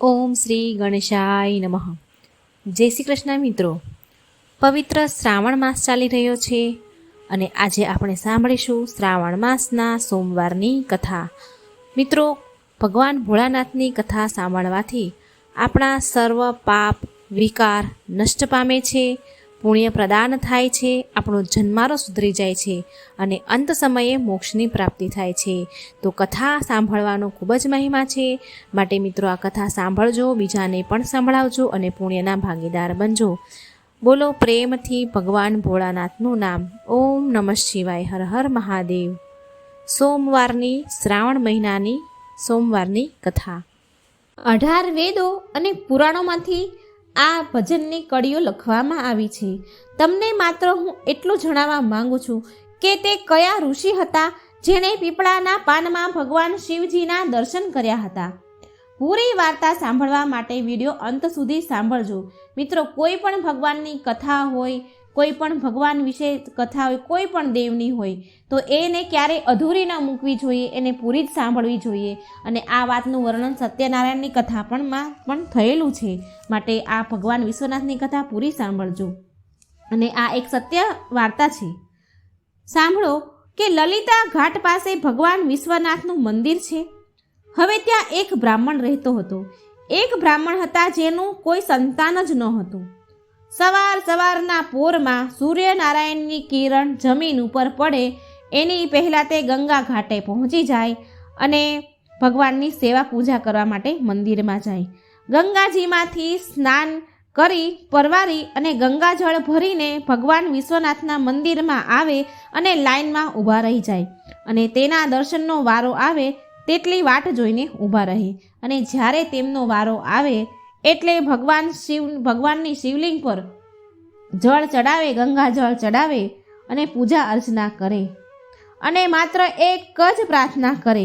ઓમ શ્રી ગણેશાય નમઃ. જય શ્રી કૃષ્ણ મિત્રો. પવિત્ર શ્રાવણ માસ ચાલી રહ્યો છે અને આજે આપણે સાંભળીશું શ્રાવણ માસના સોમવારની કથા. મિત્રો, ભગવાન ભોળાનાથની કથા સાંભળવાથી આપણા સર્વ પાપ વિકાર નષ્ટ પામે છે, પુણ્ય પ્રદાન થાય છે, આપણો જન્મારો સુધરી જાય છે અને અંત સમયે મોક્ષની પ્રાપ્તિ થાય છે. તો કથા સાંભળવાનો ખૂબ જ મહિમા છે, માટે મિત્રો આ કથા સાંભળજો, બીજાને પણ સંભળાવજો અને પુણ્યના ભાગીદાર બનજો. બોલો પ્રેમથી ભગવાન ભોળાનાથનું નામ. ઓમ નમઃ શિવાય. હર હર મહાદેવ. સોમવારની શ્રાવણ મહિનાની સોમવારની કથા. 18 વેદો અને પુરાણોમાંથી આ ભજનની કડીઓ લખવામાં આવી છે. તમને માત્ર હું એટલું જણાવવા માંગુ છું કે તે કયા ઋષિ હતા જેણે પીપળાના પાનમાં ભગવાન શિવજીના દર્શન કર્યા હતા. પૂરી વાર્તા સાંભળવા માટે વિડીયો અંત સુધી સાંભળજો. મિત્રો, કોઈ પણ ભગવાનની કથા હોય, કોઈ પણ ભગવાન વિશે કથા હોય, કોઈ પણ દેવની હોય તો એને ક્યારેય અધૂરી ન મૂકવી જોઈએ, એને પૂરી જ સાંભળવી જોઈએ. અને આ વાતનું વર્ણન સત્યનારાયણની કથા પણ થયેલું છે, માટે આ ભગવાન વિશ્વનાથની કથા પૂરી સાંભળજો. અને આ એક સત્ય વાર્તા છે. સાંભળો કે લલિતા ઘાટ પાસે ભગવાન વિશ્વનાથનું મંદિર છે. હવે ત્યાં એક બ્રાહ્મણ રહેતો હતો. એક બ્રાહ્મણ હતા જેનું કોઈ સંતાન જ ન હતું. સવારના પોરમાં સૂર્યનારાયણની કિરણ જમીન ઉપર પડે એની પહેલાં તે ગંગા ઘાટે પહોંચી જાય અને ભગવાનની સેવા પૂજા કરવા માટે મંદિરમાં જાય. ગંગાજીમાંથી સ્નાન કરી પરવારી અને ગંગાજળ ભરીને ભગવાન વિશ્વનાથના મંદિરમાં આવે અને લાઈનમાં ઊભા રહી જાય અને તેના દર્શનનો વારો આવે તેટલી વાટ જોઈને ઊભા રહે. અને જ્યારે તેમનો વારો આવે એટલે ભગવાનની શિવલિંગ પર જળ ચડાવે, ગંગા જળ ચડાવે અને પૂજા અર્ચના કરે અને માત્ર એક જ પ્રાર્થના કરે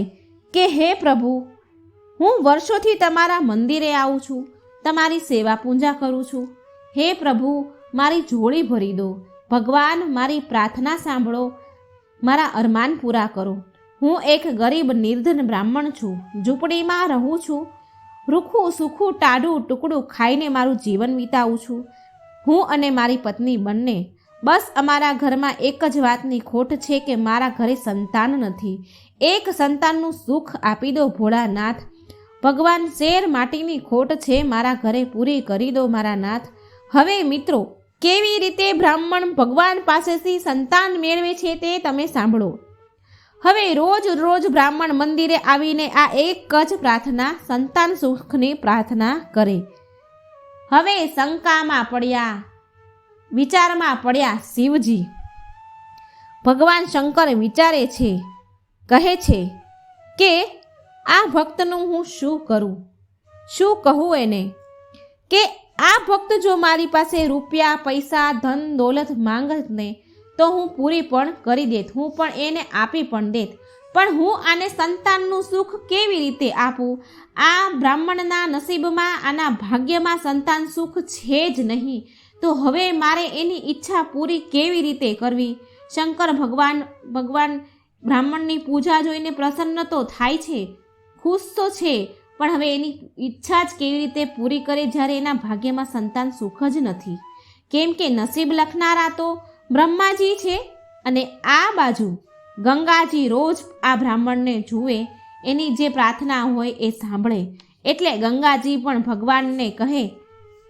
કે હે પ્રભુ, હું વર્ષોથી તમારા મંદિરે આવું છું, તમારી સેવા પૂજા કરું છું. હે પ્રભુ, મારી ઝોળી ભરી દો. ભગવાન, મારી પ્રાર્થના સાંભળો, મારા અરમાન પૂરા કરો. હું એક ગરીબ નિર્ધન બ્રાહ્મણ છું, ઝૂંપડીમાં રહું છું, રૂખું સૂખું ટાઢું ટુકડું ખાઈને મારું જીવન વિતાવું છું. હું અને મારી પત્ની બંને, બસ અમારા ઘરમાં એક જ વાતની ખોટ છે કે મારા ઘરે સંતાન નથી. એક સંતાનનું સુખ આપી દો ભોળાનાથ. ભગવાન, શેર માટીની ખોટ છે, મારા ઘરે પૂરી કરી દો મારા નાથ. હવે મિત્રો, કેવી રીતે બ્રાહ્મણ ભગવાન પાસેથી સંતાન મેળવે છે તે તમે સાંભળો. હવે રોજ બ્રાહ્મણ મંદિરે આવીને આ એક જ પ્રાર્થના, સંતાન સુખની પ્રાર્થના કરે. હવે શંકામાં પડ્યા, વિચારમાં પડ્યા શિવજી. ભગવાન શંકર વિચારે છે, કહે છે કે આ ભક્તનું હું શું કરું, શું કહું એને, કે આ ભક્ત જો મારી પાસે રૂપિયા પૈસા ધન દોલત માંગત ને તો હું પૂરી પણ કરી દેત, હું પણ એને આપી પણ દેત, પણ હું આને સંતાનનું સુખ કેવી રીતે આપું? આ બ્રાહ્મણના નસીબમાં, આના ભાગ્યમાં સંતાન સુખ છે જ નહીં, તો હવે મારે એની ઈચ્છા પૂરી કેવી રીતે કરવી? શંકર ભગવાન બ્રાહ્મણની પૂજા જોઈને પ્રસન્ન તો થાય છે, ખુશ તો છે, પણ હવે એની ઈચ્છા જ કેવી રીતે પૂરી કરે જ્યારે એના ભાગ્યમાં સંતાન સુખ જ નથી? કેમ કે નસીબ લખનારા તો બ્રહ્માજી છે અને આ બાજુ ગંગાજી રોજ આ બ્રાહ્મણને જુએ, એની જે પ્રાર્થના હોય એ સાંભળે. એટલે ગંગાજી પણ ભગવાનને કહે,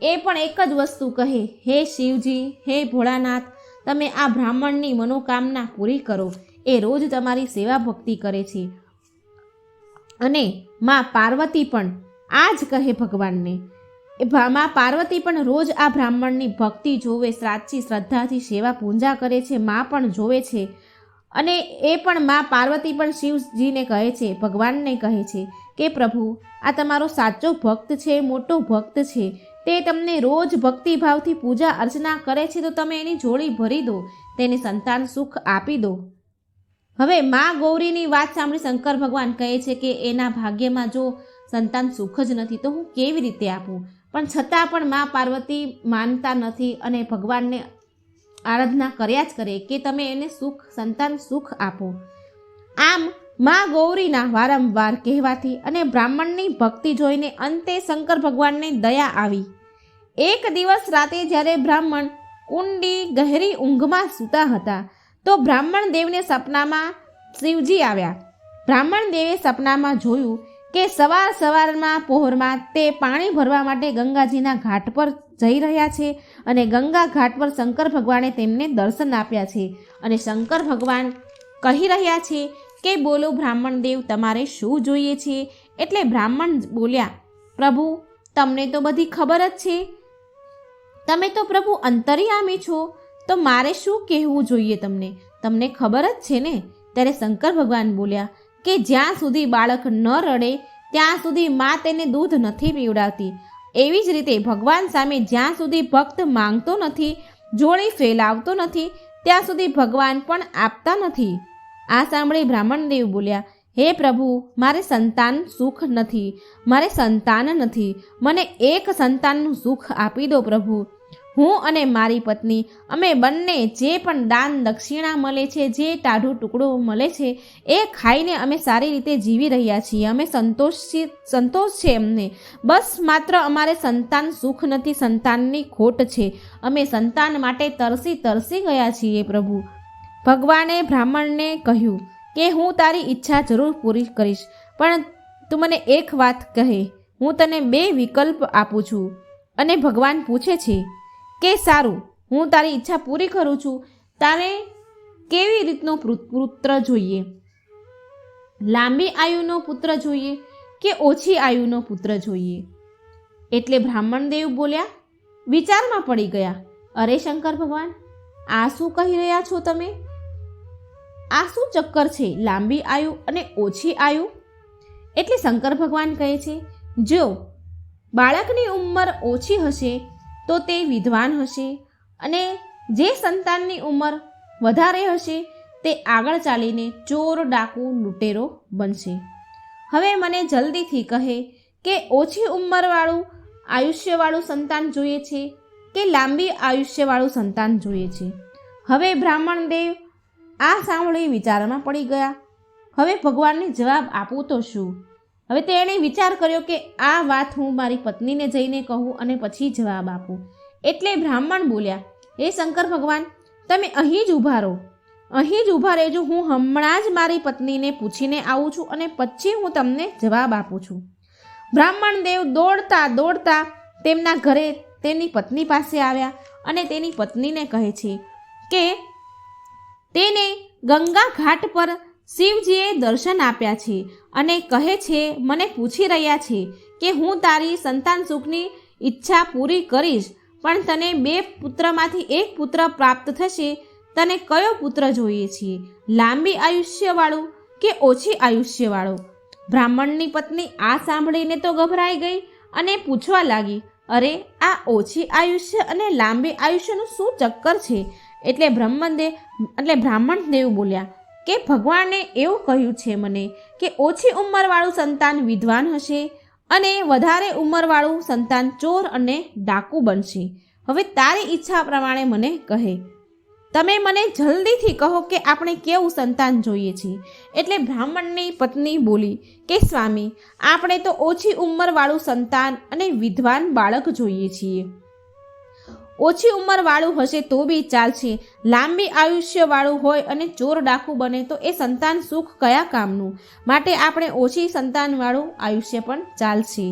એ પણ એક જ વસ્તુ કહે, હે શિવજી, હે ભોળાનાથ, તમે આ બ્રાહ્મણની મનોકામના પૂરી કરો. એ રોજ તમારી સેવા ભક્તિ કરે છે. અને માં પાર્વતી પણ આ જ કહે ભગવાનને. માં પાર્વતી પણ રોજ આ બ્રાહ્મણની ભક્તિ જોવે, સાચી શ્રદ્ધાથી સેવા પૂજા કરે છે. માં પણ જોવે છે અને એ પણ માં પાર્વતી પણ શિવજીને કહે છે, ભગવાનને કહે છે કે પ્રભુ, આ તમારો સાચો ભક્ત છે, મોટો ભક્ત છે, તે તમને રોજ ભક્તિભાવથી પૂજા અર્ચના કરે છે, તો તમે એની ઝોળી ભરી દો, તેને સંતાન સુખ આપી દો. હવે માં ગૌરીની વાત સાંભળી શંકર ભગવાન કહે છે કે એના ભાગ્યમાં જો સંતાન સુખ જ નથી તો હું કેવી રીતે આપું? પણ છતાં પણ માં પાર્વતી માનતા નથી અને ભગવાનને આરાધના કર્યા જ કરે કે તમે એને સુખ, સંતાન સુખ આપો. આમ મા ગૌરીના વારંવાર કહેવાથી અને બ્રાહ્મણની ભક્તિ જોઈને અંતે શંકર ભગવાનને દયા આવી. એક દિવસ રાતે જ્યારે બ્રાહ્મણ ઊંડી ગહેરી ઊંઘમાં સૂતા હતા તો બ્રાહ્મણ દેવને સપનામાં શિવજી આવ્યા. બ્રાહ્મણ દેવે સપનામાં જોયું કે સવારમાં પહોરમાં તે પાણી ભરવા માટે ગંગાજીના ઘાટ પર જઈ રહ્યા છે અને ગંગા ઘાટ પર શંકર ભગવાને તેમને દર્શન આપ્યા છે અને શંકર ભગવાન કહી રહ્યા છે કે બોલો બ્રાહ્મણ દેવ, તમારે શું જોઈએ છે? એટલે બ્રાહ્મણ બોલ્યા, પ્રભુ તમને તો બધી ખબર જ છે, તમે તો પ્રભુ અંતર્યામી છો, તો મારે શું કહેવું જોઈએ તમને? તમને ખબર જ છે ને? ત્યારે શંકર ભગવાન બોલ્યા કે જ્યાં સુધી બાળક ન રડે ત્યાં સુધી મા તેને દૂધ નથી પીવડાવતી. એવી જ રીતે ભગવાન સામે જ્યાં સુધી ભક્ત માંગતો નથી, જોડી ફેલાવતો નથી, ત્યાં સુધી ભગવાન પણ આપતા નથી. આ સાંભળી બ્રાહ્મણ દેવ બોલ્યા, હે પ્રભુ, મારે સંતાન સુખ નથી, મારે સંતાન નથી, મને એક સંતાનનું સુખ આપી દો પ્રભુ. હું અને મારી પત્ની અમે બંને જે પણ દાન દક્ષિણા મળે છે, જે ટાઢું ટુકડો મળે છે, એ ખાઈને અમે સારી રીતે જીવી રહ્યા છીએ. અમે સંતોષ છે અમને. બસ માત્ર અમારે સંતાન સુખ નથી, સંતાનની ખોટ છે. અમે સંતાન માટે તરસી ગયા છીએ પ્રભુ. ભગવાને બ્રાહ્મણને કહ્યું કે હું તારી ઈચ્છા જરૂર પૂરી કરીશ, પણ તું મને એક વાત કહે. હું તને 2 વિકલ્પ આપું છું. અને ભગવાન પૂછે છે કે સારું, હું તારી ઈચ્છા પૂરી કરું છું, તારે કેવી રીતનો પુત્ર જોઈએ? લાંબી આયુનો પુત્ર જોઈએ કે ઓછી આયુનો પુત્ર જોઈએ? એટલે બ્રાહ્મણ દેવ બોલ્યા, વિચારમાં પડી ગયા, અરે શંકર ભગવાન, આ શું કહી રહ્યા છો તમે? આ શું ચક્કર છે, લાંબી આયુ અને ઓછી આયુ? એટલે શંકર ભગવાન કહે છે, જો બાળકની ઉંમર ઓછી હશે તો તે વિદ્વાન હશે અને જે સંતાનની ઉંમર વધારે હશે તે આગળ ચાલીને ચોર, ડાકુ, લૂંટેરો બનશે. હવે મને જલ્દીથી કહે કે ઓછી ઉંમરવાળું આયુષ્યવાળું સંતાન જોઈએ છે કે લાંબી આયુષ્યવાળું સંતાન જોઈએ છે? હવે બ્રાહ્મણ દેવ આ સાંભળી વિચારમાં પડી ગયા. હવે ભગવાનને જવાબ આપું તો શું? હવે તેણે વિચાર કર્યો કે આ વાત હું મારી પત્નીને જઈને કહું અને પછી જવાબ આપું. એટલે બ્રાહ્મણ બોલ્યા, હે શંકર ભગવાન, તમે અહીં જ ઊભા રહો, અહીં જ ઊભા રહેજો. હું હમણાં જ મારી પત્નીને પૂછીને આવું છું અને પછી હું તમને જવાબ આપું છું. બ્રાહ્મણ દેવ દોડતા તેમના ઘરે તેની પત્ની પાસે આવ્યા અને તેની પત્નીને કહે છે કે તેને ગંગા ઘાટ પર શિવજીએ દર્શન આપ્યા છે અને કહે છે, મને પૂછી રહ્યા છે કે હું તારી સંતાન સુખની ઈચ્છા પૂરી કરીશ, પણ તને 2 પુત્રમાંથી 1 પુત્ર પ્રાપ્ત થશે. તને કયો પુત્ર જોઈએ છે, લાંબી આયુષ્યવાળું કે ઓછી આયુષ્યવાળો? બ્રાહ્મણની પત્ની આ સાંભળીને તો ગભરાઈ ગઈ અને પૂછવા લાગી, અરે આ ઓછી આયુષ્ય અને લાંબી આયુષ્યનું શું ચક્કર છે? એટલે બ્રાહ્મણ દેવ બોલ્યા કે ભગવાને એવું કહ્યું છે મને કે ઓછી ઉંમરવાળું સંતાન વિદ્વાન હશે અને વધારે ઉંમરવાળું સંતાન ચોર અને ડાકુ બનશે. હવે તારી ઈચ્છા પ્રમાણે મને કહે. તમે મને જલ્દીથી કહો કે આપણે કેવું સંતાન જોઈએ છે? એટલે બ્રાહ્મણની પત્ની બોલી કે સ્વામી, આપણે તો ઓછી ઉંમરવાળું સંતાન અને વિદ્વાન બાળક જોઈએ છીએ. ઓછી ઉંમરવાળું હશે તો બી ચાલશે, લાંબી આયુષ્યવાળું હોય અને ચોર ડાકુ બને તો એ સંતાન સુખ કયા કામનું? માટે આપણે ઓછી સંતાનવાળું આયુષ્ય પણ ચાલશે.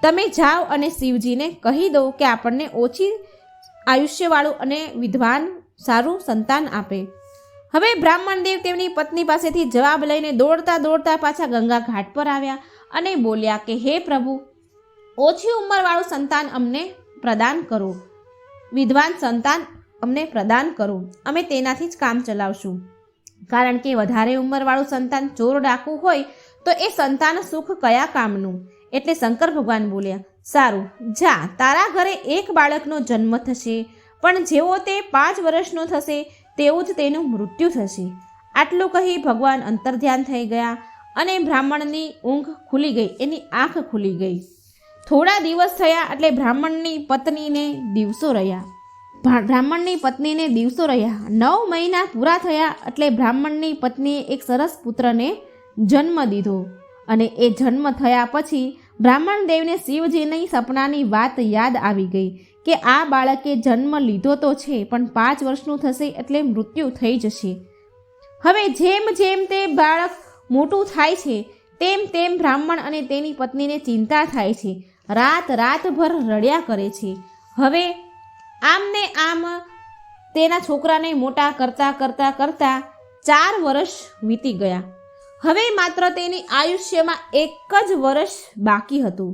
તમે જાઓ અને શિવજીને કહી દો કે આપણને ઓછી આયુષ્યવાળું અને વિદ્વાન સારું સંતાન આપે. હવે બ્રાહ્મણ દેવ તેમની પત્ની પાસેથી જવાબ લઈને દોડતા પાછા ગંગા ઘાટ પર આવ્યા અને બોલ્યા કે હે પ્રભુ, ઓછી ઉંમરવાળું સંતાન અમને પ્રદાન કરો, વિદ્વાન સંતાન અમને પ્રદાન કરો, અમે તેનાથી જ કામ ચલાવશું. કારણ કે વધારે ઉંમરવાળું સંતાન ચોર ડાકુ હોય તો એ સંતાન સુખ કયા કામનું? એટલે શંકર ભગવાન બોલ્યા, સારું, જા, તારા ઘરે 1 બાળકનો જન્મ થશે, પણ જેવો તે 5 વર્ષનો થશે તેવું જ તેનું મૃત્યુ થશે. આટલું કહી ભગવાન અંતર્ધ્યાન થઈ ગયા અને બ્રાહ્મણની ઊંઘ ખુલી ગઈ, એની આંખ ખુલી ગઈ. થોડા દિવસ થયા એટલે બ્રાહ્મણની પત્નીને દિવસો રહ્યા. 9 મહિના પૂરા થયા એટલે બ્રાહ્મણની પત્નીએ એક સરસ પુત્રને જન્મ દીધો. અને એ જન્મ થયા પછી બ્રાહ્મણ દેવને શિવજીની સપનાની વાત યાદ આવી ગઈ કે આ બાળકે જન્મ લીધો તો છે, પણ 5 વર્ષનું થશે એટલે મૃત્યુ થઈ જશે. હવે જેમ જેમ તે બાળક મોટું થાય છે તેમ તેમ બ્રાહ્મણ અને તેની પત્નીને ચિંતા થાય છે. રાતભર રડ્યા કરે છે. હવે આમને આમ તેના છોકરાને મોટા કરતા 4 વર્ષ વીતી ગયા. હવે માત્ર તેની આયુષ્યમાં 1 જ વર્ષ બાકી હતું.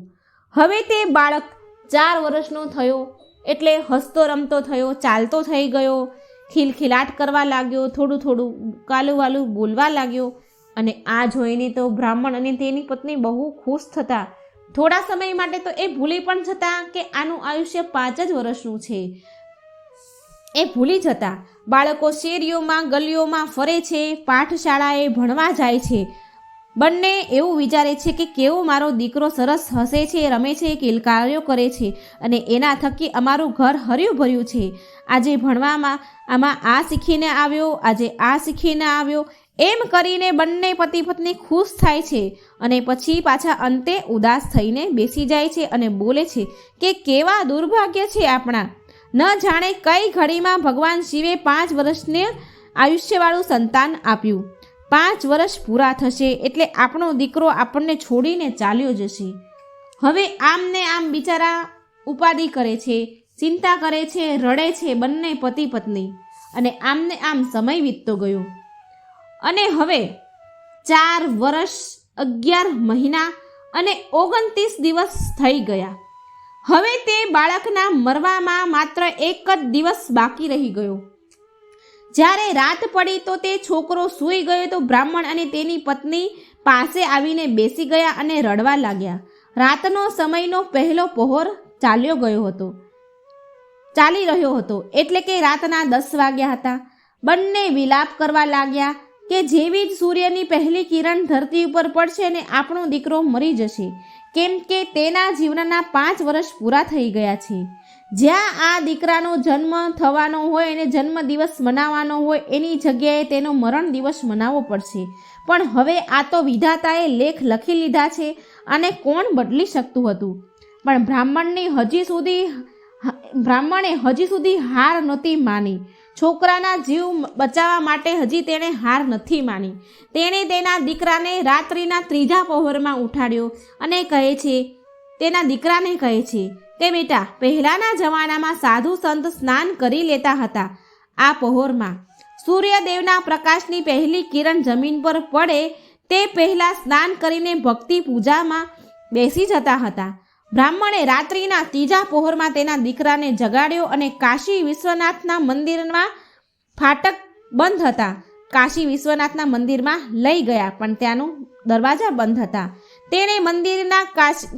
હવે તે બાળક 4 વર્ષનો થયો એટલે હસતો રમતો થયો, ચાલતો થઈ ગયો, ખિલખિલાટ કરવા લાગ્યો, થોડું કાલુવાલું બોલવા લાગ્યો. અને આ જોઈને તો બ્રાહ્મણ અને તેની પત્ની બહુ ખુશ થતા. થોડા સમય માટે તો એ ભૂલી પણ જતા કે આનું આયુષ્ય 5 જ વર્ષનું છે. એ ભૂલી જતા. બાળકો શેરીઓમાં ગલીઓમાં ફરે છે, પાઠશાળાએ ભણવા જાય છે. બંને એવું વિચારે છે કે કેવો મારો દીકરો સરસ હસે છે, રમે છે, કિલકાર્યો કરે છે અને એના થકી અમારું ઘર હર્યું ભર્યું છે. આજે ભણવામાં આમાં આ શીખીને આવ્યો, આજે આ શીખીને આવ્યો, એમ કરીને બંને પતિ પત્ની ખુશ થાય છે. અને પછી પાછા અંતે ઉદાસ થઈને બેસી જાય છે અને બોલે છે કે કેવા દુર્ભાગ્ય છે આપણા. ન જાણે કઈ ઘડીમાં ભગવાન શિવે 5 વર્ષને આયુષ્યવાળું સંતાન આપ્યું. 5 વર્ષ પૂરા થશે એટલે આપણો દીકરો આપણને છોડીને ચાલ્યો જશે. હવે આમને આમ બિચારા ઉપાધિ કરે છે, ચિંતા કરે છે, રડે છે બંને પતિ પત્ની. અને આમને આમ સમય વીતતો ગયો. અને હવે 4 વર્ષ 11 મહિના અને 29 દિવસ થઈ ગયા. હવે તે બાળકના મરવામાં માત્ર 1 જ દિવસ બાકી રહી ગયો. જ્યારે રાત પડી તો તે છોકરો સૂઈ ગયો તો બ્રાહ્મણ અને તેની પત્ની પાસે આવીને બેસી ગયા અને રડવા લાગ્યા. રાતનો સમયનો પહેલો પહોર ચાલી રહ્યો હતો એટલે કે રાતના 10 વાગ્યા હતા. બંને વિલાપ કરવા લાગ્યા કે જેવી જ સૂર્યની પહેલી કિરણ ધરતી ઉપર પડશે ને આપણો દીકરો મરી જશે, કેમ કે તેના જીવનના 5 વર્ષ પૂરા થઈ ગયા છે. જ્યાં આ દીકરાનો જન્મ થવાનો હોય અને જન્મ દિવસ મનાવવાનો હોય એની જગ્યાએ તેનો મરણ દિવસ મનાવવો પડશે. પણ હવે આ તો વિધાતાએ લેખ લખી લીધા છે અને કોણ બદલી શકતું હતું. પણ બ્રાહ્મણે હજી સુધી હાર નહોતી માની. છોકરાના જીવ બચાવવા માટે હજી તેણે હાર નથી માની. તેણે તેના દીકરાને રાત્રિના 3જા પહોરમાં ઉઠાડ્યો અને તેના દીકરાને કહે છે કે બેટા, પહેલાના જમાનામાં સાધુ સંત સ્નાન કરી લેતા હતા. આ પહોરમાં સૂર્યદેવના પ્રકાશની પહેલી કિરણ જમીન પર પડે તે પહેલા સ્નાન કરીને ભક્તિ પૂજામાં બેસી જતા હતા. બ્રાહ્મણે રાત્રિના 3જા પહોરમાં તેના દીકરાને જગાડ્યો અને કાશી વિશ્વનાથના મંદિરમાં ફાટક બંધ હતા. કાશી વિશ્વનાથના મંદિરમાં લઈ ગયા પણ ત્યાંનું દરવાજા બંધ હતા. તેણે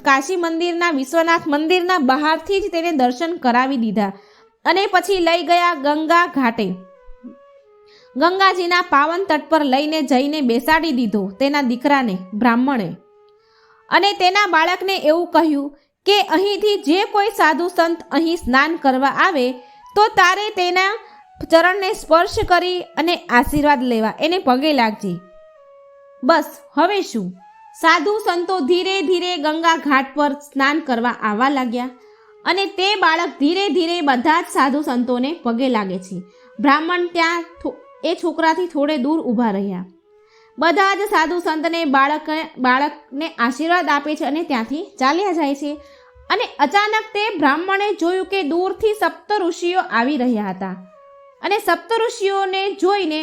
કાશી મંદિરના વિશ્વનાથ મંદિરના બહારથી જ તેને દર્શન કરાવી દીધા અને પછી લઈ ગયા ગંગા ઘાટે. ગંગાજીના પાવન તટ પર જઈને બેસાડી દીધો તેના દીકરાને બ્રાહ્મણે. અને તેના બાળકને એવું કહ્યું કે અહીંથી જે કોઈ સાધુ સંત અહીં સ્નાન કરવા આવે તો તારે તેના ચરણને સ્પર્શ કરી અને આશીર્વાદ લેવા, એને પગે લાગજે. બસ હવે શું? સાધુ સંતો ધીરે ધીરે ગંગા ઘાટ પર સ્નાન કરવા આવવા લાગ્યા અને તે બાળક ધીરે ધીરે બધા જ સાધુ સંતોને પગે લાગે છે. બ્રાહ્મણ ત્યાં એ છોકરાથી થોડે દૂર ઊભા રહ્યા. બધા જ સાધુ સંતને બાળકને આશીર્વાદ આપે છે અને ત્યાંથી ચાલ્યા જાય છે. અને અચાનક તે બ્રાહ્મણે જોયું કે દૂરથી સપ્તઋષિઓ આવી રહ્યા હતા. અને સપ્તઋષિઓને જોઈને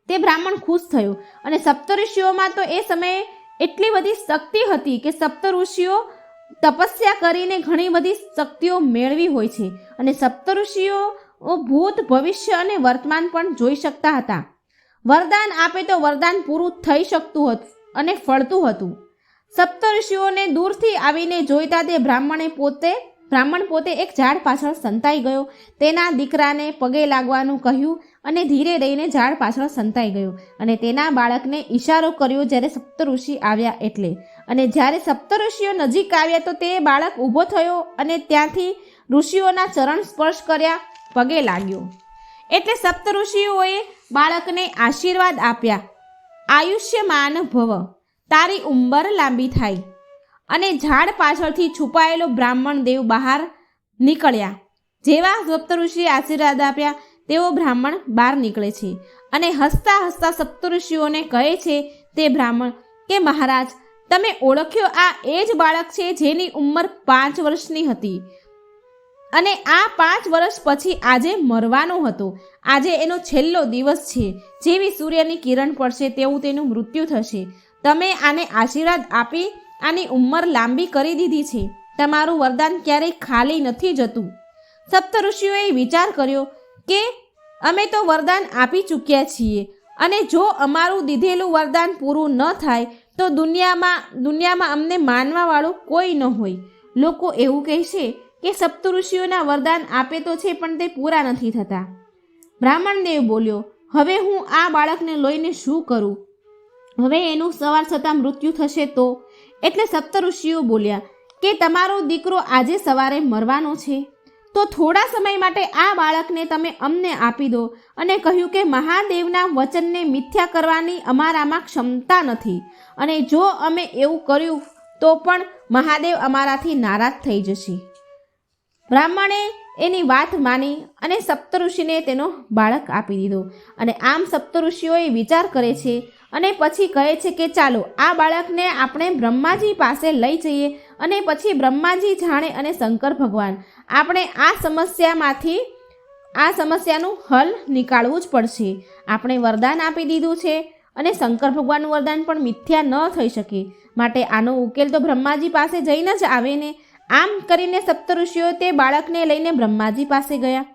તે બ્રાહ્મણ ખુશ થયો. અને સપ્તઋષિઓમાં તો એ સમયે એટલી બધી શક્તિ હતી કે સપ્તઋષિઓ તપસ્યા કરીને ઘણી બધી શક્તિઓ મેળવી હોય છે. અને સપ્તઋષિઓ ભૂત, ભવિષ્ય અને વર્તમાન પણ જોઈ શકતા હતા. વરદાન આપે તો વરદાન પૂરું થઈ શકતું હતું અને ફળતું હતું. સપ્તઋષિઓને દૂરથી આવીને જોઈતા તે બ્રાહ્મણ પોતે એક ઝાડ પાછળ સંતાઈ ગયો. તેના દીકરાને પગે લાગવાનું કહ્યું અને ધીરે રહીને ઝાડ પાછળ સંતાઈ ગયો અને તેના બાળકને ઈશારો કર્યો જ્યારે સપ્તઋષિ આવ્યા એટલે. અને જ્યારે સપ્તઋષિઓ નજીક આવ્યા તો તે બાળક ઊભો થયો અને ત્યાંથી ઋષિઓના ચરણ સ્પર્શ કર્યા, પગે લાગ્યો. એટલે સપ્તઋષિઓએ બાળકને આશીર્વાદ આપ્યા આયુષ્યમાન ભવ, તારી ઉંમર લાંબી થાય. અને ઝાડ પાછળથી છુપાયેલો બ્રાહ્મણ દેવ બહાર નીકળ્યા. જેવા સપ્તઋષિએ આશીર્વાદ આપ્યા તેવો બ્રાહ્મણ બહાર નીકળે છે અને હસતા હસતા સપ્તઋષિઓને કહે છે તે બ્રાહ્મણ કે મહારાજ, તમે ઓળખ્યો આ એ જ બાળક છે જેની ઉંમર 5 વર્ષની હતી અને આ 5 વર્ષ પછી આજે મરવાનો હતો. આજે એનો છેલ્લો દિવસ છે. જેવી સૂર્યની કિરણ પડશે તેવું તેનું મૃત્યુ થશે. તમે આને આશીર્વાદ આપી આની ઉંમર લાંબી કરી દીધી છે. તમારું વરદાન ક્યારેય ખાલી નથી જતું. સપ્તઋષિઓએ વિચાર કર્યો કે અમે તો વરદાન આપી ચૂક્યા છીએ અને જો અમારું દીધેલું વરદાન પૂરું ન થાય તો દુનિયામાં અમને માનવાવાળું કોઈ ન હોય. લોકો એવું કહેશે કે સપ્તઋષિઓના વરદાન આપે તો છે પણ તે પૂરા નથી થતા. બ્રાહ્મણદેવ બોલ્યો, હવે હું આ બાળકને લઈને શું કરું? હવે એનું સવાર છતાં મૃત્યુ થશે તો? એટલે સપ્તઋષિઓ બોલ્યા કે તમારો દીકરો આજે સવારે મરવાનો છે તો થોડા સમય માટે આ બાળકને તમે અમને આપી દો. અને કહ્યું કે મહાદેવના વચનને મિથ્યા કરવાની અમારામાં ક્ષમતા નથી અને જો અમે એવું કર્યું તો પણ મહાદેવ અમારાથી નારાજ થઈ જશે. બ્રાહ્મણે એની વાત માની અને સપ્તઋષિને તેનો બાળક આપી દીધો. અને આમ સપ્તઋષિઓએ વિચાર કરે છે અને પછી કહે છે કે ચાલો આ બાળકને આપણે બ્રહ્માજી પાસે લઈ જઈએ અને પછી બ્રહ્માજી જાણે અને શંકર ભગવાન આપણે આ સમસ્યાનું હલ નીકાળવું જ પડશે. આપણે વરદાન આપી દીધું છે અને શંકર ભગવાનનું વરદાન પણ મિથ્યા ન થઈ શકે, માટે આનો ઉકેલ તો બ્રહ્માજી પાસે જઈને જ આવે ને. આમ કરીને સપ્તઋષિઓ તે બાળકને લઈને બ્રહ્માજી પાસે ગયા.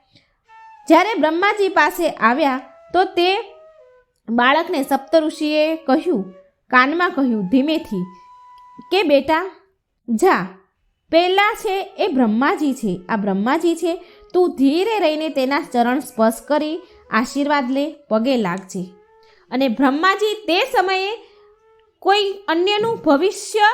જ્યારે બ્રહ્માજી પાસે આવ્યા તો તે બાળકને સપ્તઋષિએ કાનમાં કહ્યું ધીમેથી કે બેટા જા, પહેલાં છે એ બ્રહ્માજી છે, આ બ્રહ્માજી છે, તું ધીરે રહીને તેના ચરણ સ્પર્શ કરી આશીર્વાદ લે, પગે લાગજે. અને બ્રહ્માજી તે સમયે કોઈ અન્યનું ભવિષ્ય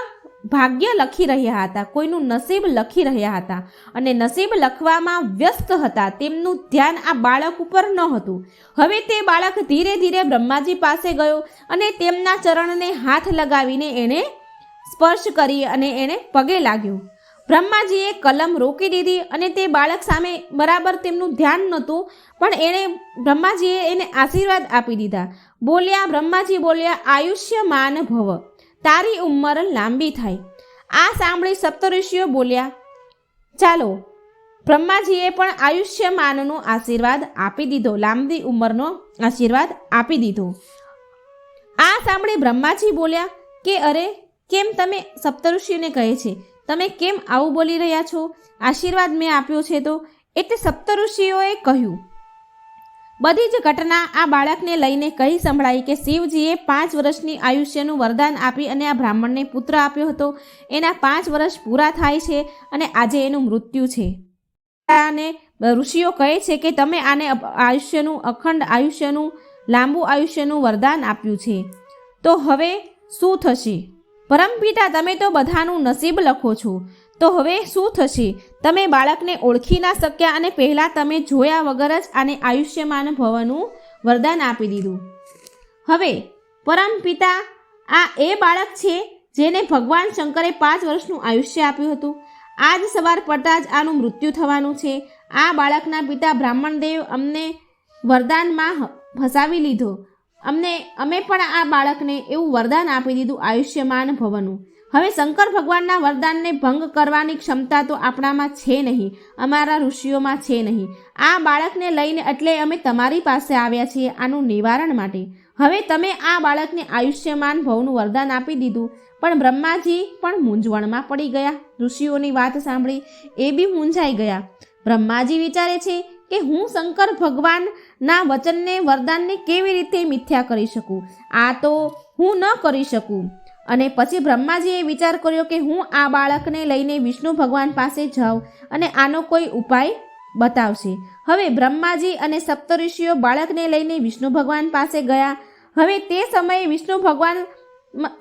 ભાગ્ય લખી રહ્યા હતા, કોઈનું નસીબ લખી રહ્યા હતા અને નસીબ લખવામાં વ્યસ્ત હતા. તેમનું ધ્યાન આ બાળક ઉપર ન હતું. હવે તે બાળક ધીરે ધીરે બ્રહ્માજી પાસે ગયો અને તેમના ચરણને હાથ લગાવીને એણે સ્પર્શ કરી અને એણે પગે લાગ્યો. બ્રહ્માજીએ કલમ રોકી દીધી અને તે બાળક સામે બરાબર તેમનું ધ્યાન નહોતું પણ બ્રહ્માજીએ એને આશીર્વાદ આપી દીધા. બ્રહ્માજી બોલ્યા, આયુષ્યમાન ભવ, તારી ઉંમર લાંબી થાય. આ સાંભળી સપ્તઋષિઓ બોલ્યા, ચાલો. બ્રહ્માજીએ પણ આયુષ્યમાનનો આશીર્વાદ આપી દીધો, લાંબી ઉંમરનો આશીર્વાદ આપી દીધો. આ સાંભળી બ્રહ્માજી બોલ્યા કે અરે, કેમ તમે સપ્તઋષિઓને કહે છે તમે કેમ આવું બોલી રહ્યા છો? આશીર્વાદ મેં આપ્યો છે તો? એટલે સપ્તઋષિઓએ કહ્યું, બધી જ ઘટના આ બાળકને લઈને કહી સંભળાઈ કે શિવજીએ 5 વર્ષની આયુષ્યનું વરદાન આપી અને આ બ્રાહ્મણને પુત્ર આપ્યો હતો. એના 5 વર્ષ પૂરા થાય છે અને આજે એનું મૃત્યુ છે. અને ઋષિઓ કહે છે કે તમે આને અખંડ આયુષ્યનું લાંબુ આયુષ્યનું વરદાન આપ્યું છે, તો હવે શું થશે? પરમપિતા, તમે તો બધાનું નસીબ લખો છો, તો હવે શું થશે? તમે બાળકને ઓળખી ના શક્યા અને પહેલાં તમે જોયા વગર જ આને આયુષ્યમાન ભવનું વરદાન આપી દીધું. હવે પરમપિતા, આ એ બાળક છે જેને ભગવાન શંકરે 5 વર્ષનું આયુષ્ય આપ્યું હતું. આજ સવાર પડતા જ આનું મૃત્યુ થવાનું છે. આ બાળકના પિતા બ્રાહ્મણદેવ અમને વરદાનમાં ફસાવી લીધો. અમે પણ આ બાળકને એવું વરદાન આપી દીધું આયુષ્યમાન ભવનું. હવે શંકર ભગવાનના વરદાનને ભંગ કરવાની ક્ષમતા તો આપણામાં છે નહીં, અમારા ઋષિઓમાં છે નહીં. આ બાળકને લઈને એટલે અમે તમારી પાસે આવ્યા છીએ આનું નિવારણ માટે. હવે તમે આ બાળકને આયુષ્યમાન ભવનું વરદાન આપી દીધું. પણ બ્રહ્માજી પણ મૂંઝવણમાં પડી ગયા. ઋષિઓની વાત સાંભળી એ બી મૂંઝાઈ ગયા. બ્રહ્માજી વિચારે છે કે હું શંકર ભગવાનના વચનને વરદાનને કેવી રીતે મિથ્યા કરી શકું? આ તો હું ન કરી શકું. અને પછી બ્રહ્માજીએ વિચાર કર્યો કે હું આ બાળકને લઈને વિષ્ણુ ભગવાન પાસે જાઉં અને આનો કોઈ ઉપાય બતાવશે. હવે બ્રહ્માજી અને સપ્તઋષિઓ બાળકને લઈને વિષ્ણુ ભગવાન પાસે ગયા. હવે તે સમયે વિષ્ણુ ભગવાન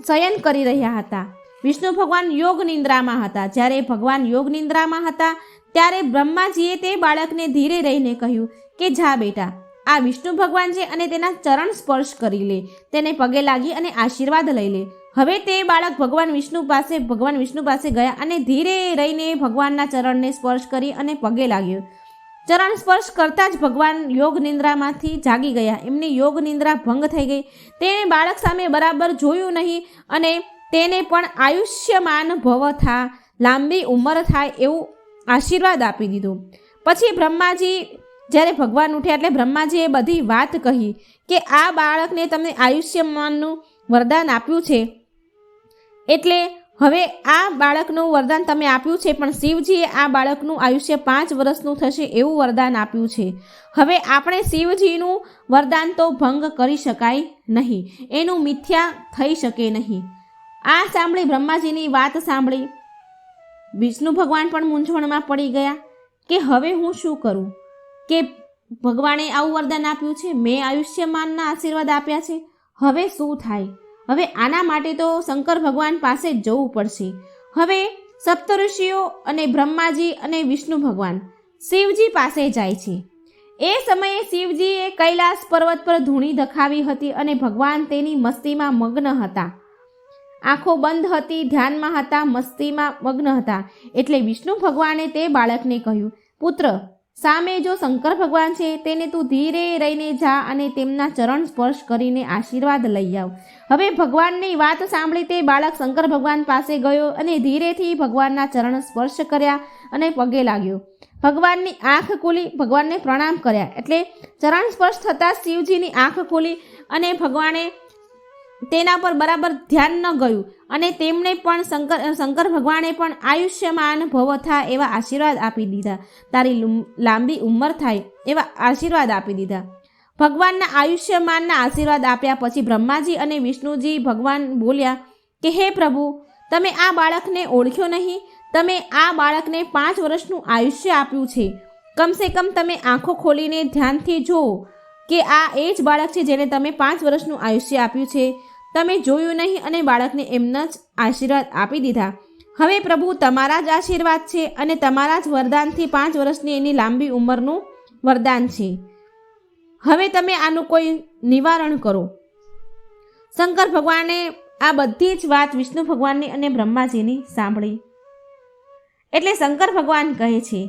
શયન કરી રહ્યા હતા. વિષ્ણુ ભગવાન યોગ નિંદ્રામાં હતા. જ્યારે ભગવાન યોગ નિંદ્રામાં હતા ત્યારે બ્રહ્માજીએ તે બાળકને ધીરે રહીને કહ્યું કે જા બેટા, આ વિષ્ણુ ભગવાન છે અને તેના ચરણ સ્પર્શ કરી લે, તેને પગે લાગી અને આશીર્વાદ લઈ લે. હવે તે બાળક ભગવાન વિષ્ણુ પાસે ગયા અને ધીરે રહીને ભગવાનના ચરણને સ્પર્શ કરી અને પગે લાગ્યો. ચરણ સ્પર્શ કરતાં જ ભગવાન યોગ નિંદ્રામાંથી જાગી ગયા. એમની યોગ નિંદ્રા ભંગ થઈ ગઈ. તેણે બાળક સામે બરાબર જોયું નહીં અને તેને પણ આયુષ્યમાન ભવ થા, લાંબી ઉંમર થાય એવું આશીર્વાદ આપી દીધો. પછી બ્રહ્માજી જ્યારે ભગવાન ઉઠ્યા એટલે બ્રહ્માજીએ બધી વાત કહી કે આ બાળકને તમને આયુષ્યમાનનું વરદાન આપ્યું છે, એટલે હવે આ બાળકનું વરદાન તમે આપ્યું છે, પણ શિવજીએ આ બાળકનું આયુષ્ય 5 વર્ષનું થશે એવું વરદાન આપ્યું છે. હવે આપણે શિવજીનું વરદાન તો ભંગ કરી શકાય નહીં, એનું મિથ્યા થઈ શકે નહીં. આ સાંભળી બ્રહ્માજીની વાત સાંભળી વિષ્ણુ ભગવાન પણ મૂંઝવણમાં પડી ગયા કે હવે હું શું કરું, કે ભગવાને આવું વરદાન આપ્યું છે, મેં આયુષ્યમાનના આશીર્વાદ આપ્યા છે, હવે શું થાય? હવે આના માટે તો શંકર ભગવાન પાસે જ જવું પડશે. હવે સપ્તઋષિઓ અને બ્રહ્માજી અને વિષ્ણુ ભગવાન શિવજી પાસે જાય છે. એ સમયે શિવજીએ કૈલાસ પર્વત પર ધૂણી દખાવી હતી અને ભગવાન તેની મસ્તીમાં મગ્ન હતા. આંખો બંધ હતી, ધ્યાનમાં હતા, મસ્તીમાં મગ્ન હતા. એટલે વિષ્ણુ ભગવાને તે બાળકને કહ્યું, પુત્ર, સામે જો શંકર ભગવાન છે તેને તું ધીરે રહીને જા અને તેમના ચરણ સ્પર્શ કરીને આશીર્વાદ લઈ આવ. હવે ભગવાનની વાત સાંભળી તે બાળક શંકર ભગવાન પાસે ગયો અને ધીરેથી ભગવાનના ચરણ સ્પર્શ કર્યા અને પગે લાગ્યો. ભગવાનની આંખ ખુલી, ભગવાનને પ્રણામ કર્યા. એટલે ચરણ સ્પર્શ થતાં શિવજીની આંખ ખુલી અને ભગવાને તેના પર બરાબર ધ્યાન ન ગયું અને તેમણે પણ શંકર ભગવાને પણ આયુષ્યમાન ભવ થાય એવા આશીર્વાદ આપી દીધા, તારી લાંબી ઉંમર થાય એવા આશીર્વાદ આપી દીધા. ભગવાનના આયુષ્યમાનના આશીર્વાદ આપ્યા પછી બ્રહ્માજી અને વિષ્ણુજી ભગવાન બોલ્યા કે હે પ્રભુ, તમે આ બાળકને ઓળખ્યો નહીં, તમે આ બાળકને 5 વર્ષનું આયુષ્ય આપ્યું છે. કમસે કમ તમે આંખો ખોલીને ધ્યાનથી જુઓ કે આ એ જ બાળક છે જેને તમે 5 વર્ષનું આયુષ્ય આપ્યું છે. તમે જોયું નહીં અને બાળકને એમના જ આશીર્વાદ આપી દીધા. હવે પ્રભુ, તમારા જ આશીર્વાદ છે અને તમારા જ વરદાનથી 5 વર્ષની એની લાંબી ઉંમરનું વરદાન છે. હવે તમે આનું કોઈ નિવારણ કરો. શંકર ભગવાને આ બધી જ વાત વિષ્ણુ ભગવાનની અને બ્રહ્માજીની સાંભળી. એટલે શંકર ભગવાન કહે છે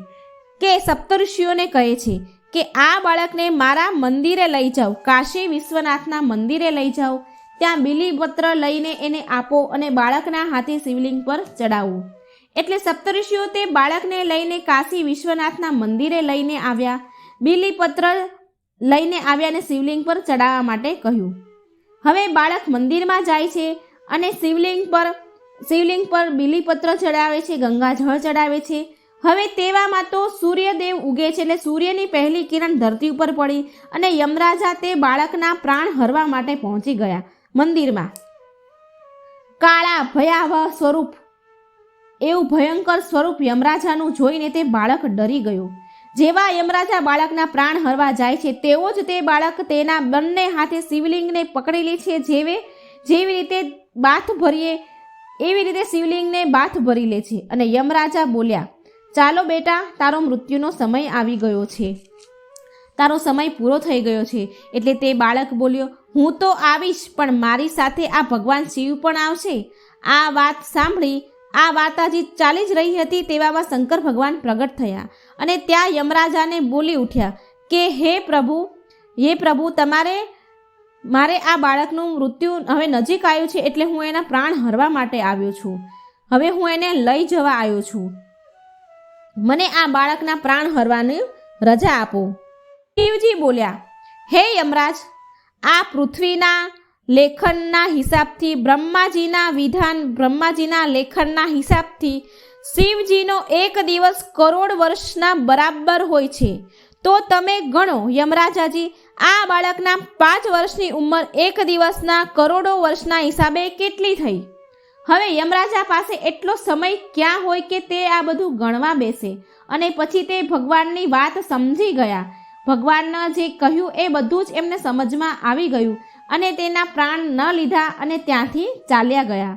કે સપ્તઋષિઓને કહે છે કે આ બાળકને મારા મંદિરે લઈ જાઓ, કાશી વિશ્વનાથના મંદિરે લઈ જાઓ, ત્યાં બીલીપત્ર લઈને એને આપો અને બાળકના હાથે શિવલિંગ પર ચડાવો. એટલે સપ્તઋષિઓ તે બાળકને લઈને કાશી વિશ્વનાથના મંદિરે લઈને આવ્યા, બીલીપત્ર લઈને આવ્યા અને શિવલિંગ પર ચડાવવા માટે કહ્યું. હવે બાળક મંદિરમાં જાય છે અને શિવલિંગ પર બીલીપત્ર ચડાવે છે, ગંગાજળ ચડાવે છે. હવે તેવામાં તો સૂર્યદેવ ઉગે છે, એટલે સૂર્યની પહેલી કિરણ ધરતી ઉપર પડી અને યમરાજા તે બાળકના પ્રાણ હરવા માટે પહોંચી ગયા મંદિરમાં. કાળા ભયાવહ સ્વરૂપ, એવું ભયંકર સ્વરૂપ યમરાજાનું જોઈને તે બાળક ડરી ગયો. જેવા યમરાજા બાળકના પ્રાણ હરવા જાય છે તેવો જ તે બાળક તેના બંને હાથે શિવલિંગને પકડી લે છે. જેવી રીતે બાથ ભરીએ એવી રીતે શિવલિંગને બાથ ભરી લે છે અને યમરાજા બોલ્યા, ચાલો બેટા, તારો મૃત્યુનો સમય આવી ગયો છે, તારો સમય પૂરો થઈ ગયો છે. એટલે તે બાળક બોલ્યો, હું તો આવીશ, પણ મારી સાથે આ ભગવાન શિવ પણ આવશે. આ વાત સાંભળી આ વાત હજી ચાલી જ રહી હતી તેવામાં શંકર ભગવાન પ્રગટ થયા અને ત્યાં યમરાજાને બોલી ઉઠ્યા કે હે પ્રભુ, મારે આ બાળકનું મૃત્યુ હવે નજીક આવ્યું છે, એટલે હું એના પ્રાણ હરવા માટે આવ્યો છું. હવે હું એને લઈ જવા આવ્યો છું. મને આ બાળકના પ્રાણ હરવાની રજા આપો. શિવજી બોલ્યા, હે યમરાજ, આ પૃથ્વીના લેખનના હિસાબથી, બ્રહ્માજીના લેખનના હિસાબથી શિવજીનો 1 દિવસ કરોડ વર્ષના બરાબર હોય છે. તો તમે ગણો યમરાજાજી, આ બાળકના 5 વર્ષની ઉંમર 1 દિવસના કરોડો વર્ષના હિસાબે કેટલી થઈ? હવે યમરાજા પાસે એટલો સમય ક્યાં હોય કે તે આ બધું ગણવા બેસે? અને પછી તે ભગવાનની વાત સમજી ગયા. ભગવાનને જે કહ્યું એ બધું જ એમને સમજમાં આવી ગયું અને તેના પ્રાણ ન લીધા અને ત્યાંથી ચાલ્યા ગયા.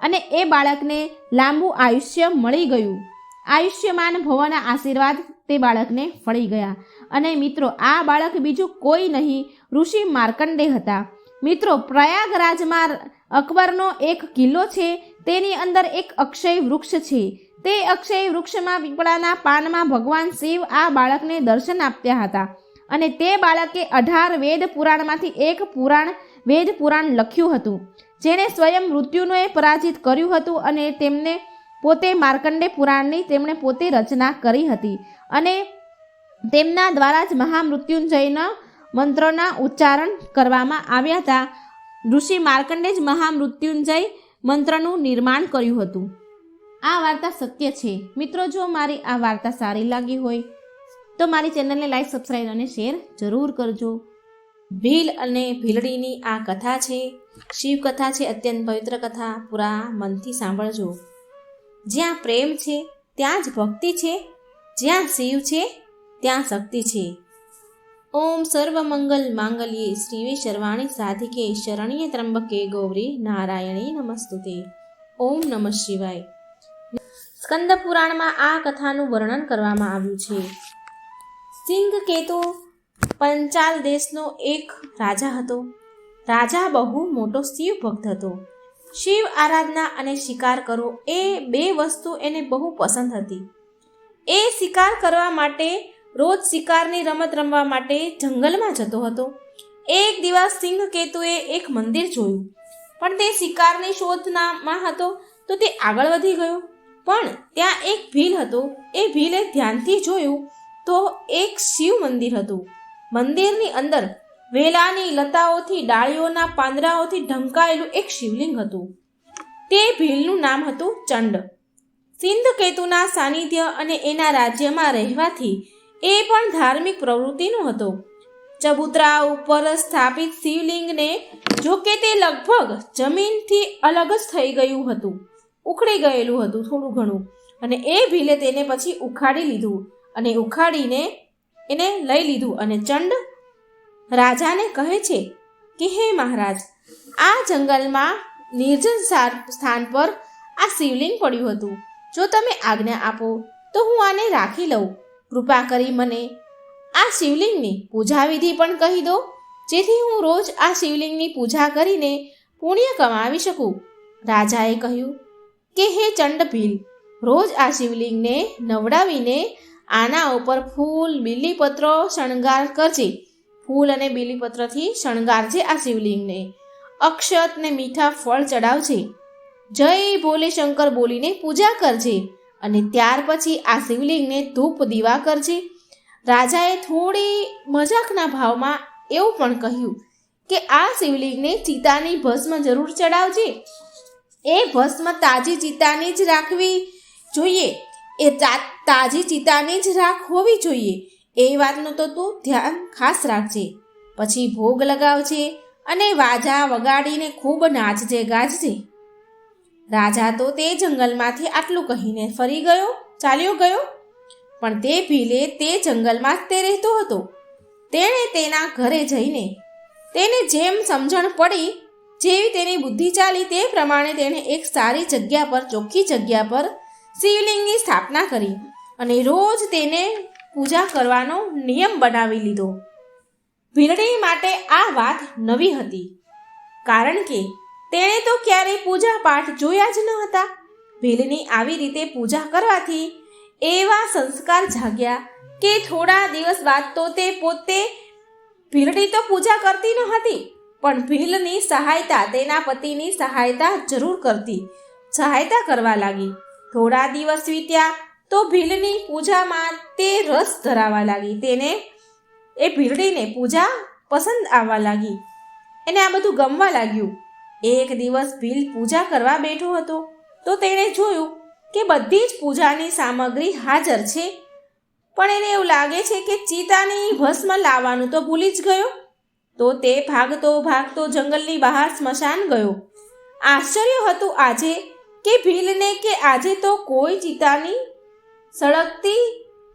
અને એ બાળકને લાંબુ આયુષ્ય મળી ગયું. આયુષ્યમાન ભવના આશીર્વાદ તે બાળકને ફળી ગયા અને મિત્રો આ બાળક બીજું કોઈ નહીં ઋષિ માર્કંડે હતા. મિત્રો પ્રયાગરાજમાં અકબરનો એક કિલ્લો છે, તેની અંદર એક અક્ષય વૃક્ષ છે. તે અક્ષય વૃક્ષમાં પીપળાના પાનમાં ભગવાન શિવ આ બાળકને દર્શન આપ્યા હતા અને તે બાળકે 18 વેદ પુરાણમાંથી એક પુરાણ વેદ પુરાણ લખ્યું હતું, જેણે સ્વયં મૃત્યુને પરાજિત કર્યું હતું અને તેમને પોતે માર્કંડે પુરાણની તેમણે પોતે રચના કરી હતી અને તેમના દ્વારા જ મહામૃત્યુંજયના મંત્રોના ઉચ્ચારણ કરવામાં આવ્યા હતા. ઋષિ માર્કંડે જ મહામૃત્યુંજય મંત્રનું નિર્માણ કર્યું હતું. આ વાર્તા સત્ય છે. મિત્રો, જો મારી આ વાર્તા સારી લાગી હોય તો મારી ચેનલને લાઈક, સબસ્ક્રાઈબ અને શેર જરૂર કરજો. ભીલ અને ભીલડીની આ કથા છે, શિવ કથા છે, અત્યંત પવિત્ર કથા. પૂરા મનથી સાંભળજો. જ્યાં પ્રેમ છે ત્યાં જ ભક્તિ છે, જ્યાં શિવ છે ત્યાં શક્તિ છે. ઓમ સર્વમંગલ માંગલ્યે શ્રીવે સર્વાણી સાધિકે શરણ્યે ત્રંબકે ગૌરી નારાયણી નમસ્તુતે. ઓમ નમઃ શિવાય. સ્કંદ પુરાણમાં આ કથાનું વર્ણન કરવામાં આવ્યું છે. સિંહ કેતુ પંચાલ દેશનો એક રાજા હતો. રાજા બહુ મોટો શિવ ભક્ત હતો. શિવ આરાધના અને શિકાર કરવો એ બે વસ્તુ એને બહુ પસંદ હતી. એ શિકાર કરવા માટે રોજ શિકારની રમત રમવા માટે જંગલમાં જતો હતો. એક દિવસ સિંહ કેતુએ એક મંદિર જોયું, પણ તે શિકારની શોધમાં હતો તો તે આગળ વધી ગયો. પણ ત્યાં એક ભીલ હતો. એ ભીલે ધ્યાનથી જોયું તો એક શિવ મંદિર હતું. મંદિરની અંદર વેલાની લતાઓથી, ડાળીઓના પાંદડાઓથી ઢંકાયેલું એક શિવલિંગ હતું. તે ભીલનું નામ હતું ચંડ. સિંહ કેતુના સાનિધ્ય અને એના રાજ્યમાં રહેવાથી એ પણ ધાર્મિક પ્રવૃત્તિનો હતો. ચબૂતરા ઉપર સ્થાપિત શિવલિંગને જોકે તે લગભગ જમીનથી અલગ જ થઈ ગયું હતું, ઉખડી ગયેલું હતું થોડું ઘણું, અને એ ભીલે તેને પછી ઉખાડી લીધું અને ઉખાડીને એને લઈ લીધું. અને ચંડ રાજાને કહે છે કે હે મહારાજ, આ જંગલમાં નિર્જન સ્થાન પર આ શિવલિંગ પડ્યું હતું. જો તમે આજ્ઞા આપો તો હું આને રાખી લઉં. કૃપા કરી મને આ શિવલિંગની પૂજા વિધિ પણ કહી દો, જેથી હું રોજ આ શિવલિંગની પૂજા કરીને પુણ્ય કમાવી શકું. રાજાએ કહ્યું કે હે ચંડ ભીલ, રોજ આ શિવલિંગને નવડાવીને આના ઉપર ફૂલ, બીલીપત્રો શણગાર કરજે. ફૂલ અને બીલીપત્રથી શણગારજે આ શિવલિંગને. અક્ષત ને મીઠા ફળ ચડાવજે. જય ભોલે શંકર બોલીને પૂજા કરજે અને ત્યાર પછી આ શિવલિંગને ધૂપ દીવા કરજે. રાજાએ થોડી મજાકના ભાવમાં એવું પણ કહ્યું કે આ શિવલિંગને ચિતાની ભસ્મ જરૂર ચડાવજે. એ ભસ્મ તાજી ચિતાની જ રાખવી જોઈએ, એ તાજી ચિતાની જ રાખ હોવી જોઈએ. એ વાતનું તો તું ધ્યાન ખાસ રાખજે. પછી ભોગ લગાવજે અને વાજા વગાડીને ખૂબ નાચજે ગાજજે. રાજા તો તે જંગલમાંથી આટલું કહીને ફરી ચાલ્યો ગયો. પણ તે ભીલે તે જંગલમાં જ તે રહેતો હતો. તેણે તેના ઘરે જઈને તેને જેમ સમજણ પડી, જેવી તેની બુદ્ધિ ચાલી, તે પ્રમાણે તેણે એક સારી જગ્યા પર, ચોખ્ખી જગ્યા પર શિવલિંગની સ્થાપના કરી અને રોજ તેને પૂજા કરવાનો નિયમ બનાવી લીધો. ભીલડી માટે આ વાત નવી હતી, કારણ કે તેણે તો ક્યારેય પૂજા પાઠ જોયા જ ન હતા. ભીલની આવી રીતે પૂજા કરવાથી એવા સંસ્કાર જાગ્યા કે થોડા દિવસ બાદ તો તે પોતે, ભીલડી તો પૂજા કરતી ન હતી, પણ ભીલની સહાયતા, તેના પતિની સહાયતા જરૂર કરતી, સહાયતા કરવા લાગી. થોડા દિવસ વીત્યા તો ભીલની પૂજામાં તે રસ ધરાવા લાગી. તેને એ ભીલડીને પૂજા પસંદ આવવા લાગી. એને આ બધું ગમવા લાગ્યું. એક દિવસ ભીલ પૂજા કરવા બેઠો હતો તો તેણે જોયું કે બધી જ પૂજાની સામગ્રી હાજર છે, પણ એને એવું લાગે છે કે ચિતાની ભસ્મ લાવવાનું તો ભૂલી જ ગયો. તો તે ભાગતો જંગલની બહાર સ્મશાન ગયો. આશ્ચર્ય હતું આજે કે ભીલને કે આજે તો કોઈ ચિતાની સળગતી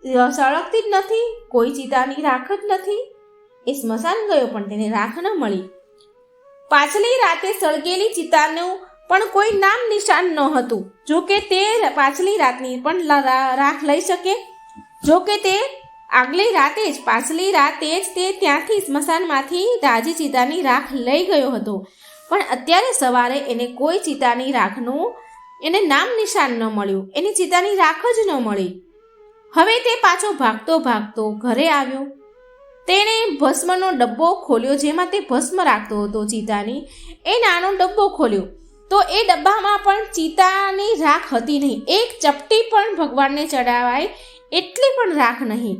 જ નથી, કોઈ ચિતાની રાખ જ નથી. એ સ્મશાન ગયો પણ તેને રાખ ન મળી. પાછલી રાતે સળગેલી ચિતાનું પણ કોઈ નામ નિશાન ન હતું. જોકે તે પાછલી રાતની પણ રાખ લઈ શકે. જોકે તે આગલી રાતે જ પાછલી રાતે જ તે ત્યાંથી સ્મશાનમાંથી તાજી ચિતાની રાખ લઈ ગયો હતો, પણ અત્યારે સવારે એને કોઈ ચિતાની રાખનું એને નામ નિશાન ન મળ્યું, એની ચિતાની રાખ જ ન મળી. હવે તે પાછો ભાગતો ભાગતો ઘરે આવ્યો. તેણે ભસ્મનો ડબ્બો ખોલ્યો, જેમાં તે ભસ્મ રાખતો હતો ચિતાની. એ નાનો ડબ્બો ખોલ્યો તો એ ડબ્બામાં પણ ચિતાની રાખ હતી નહીં. એક ચપટી પણ ભગવાનને ચડાવાય એટલી પણ રાખ નહીં.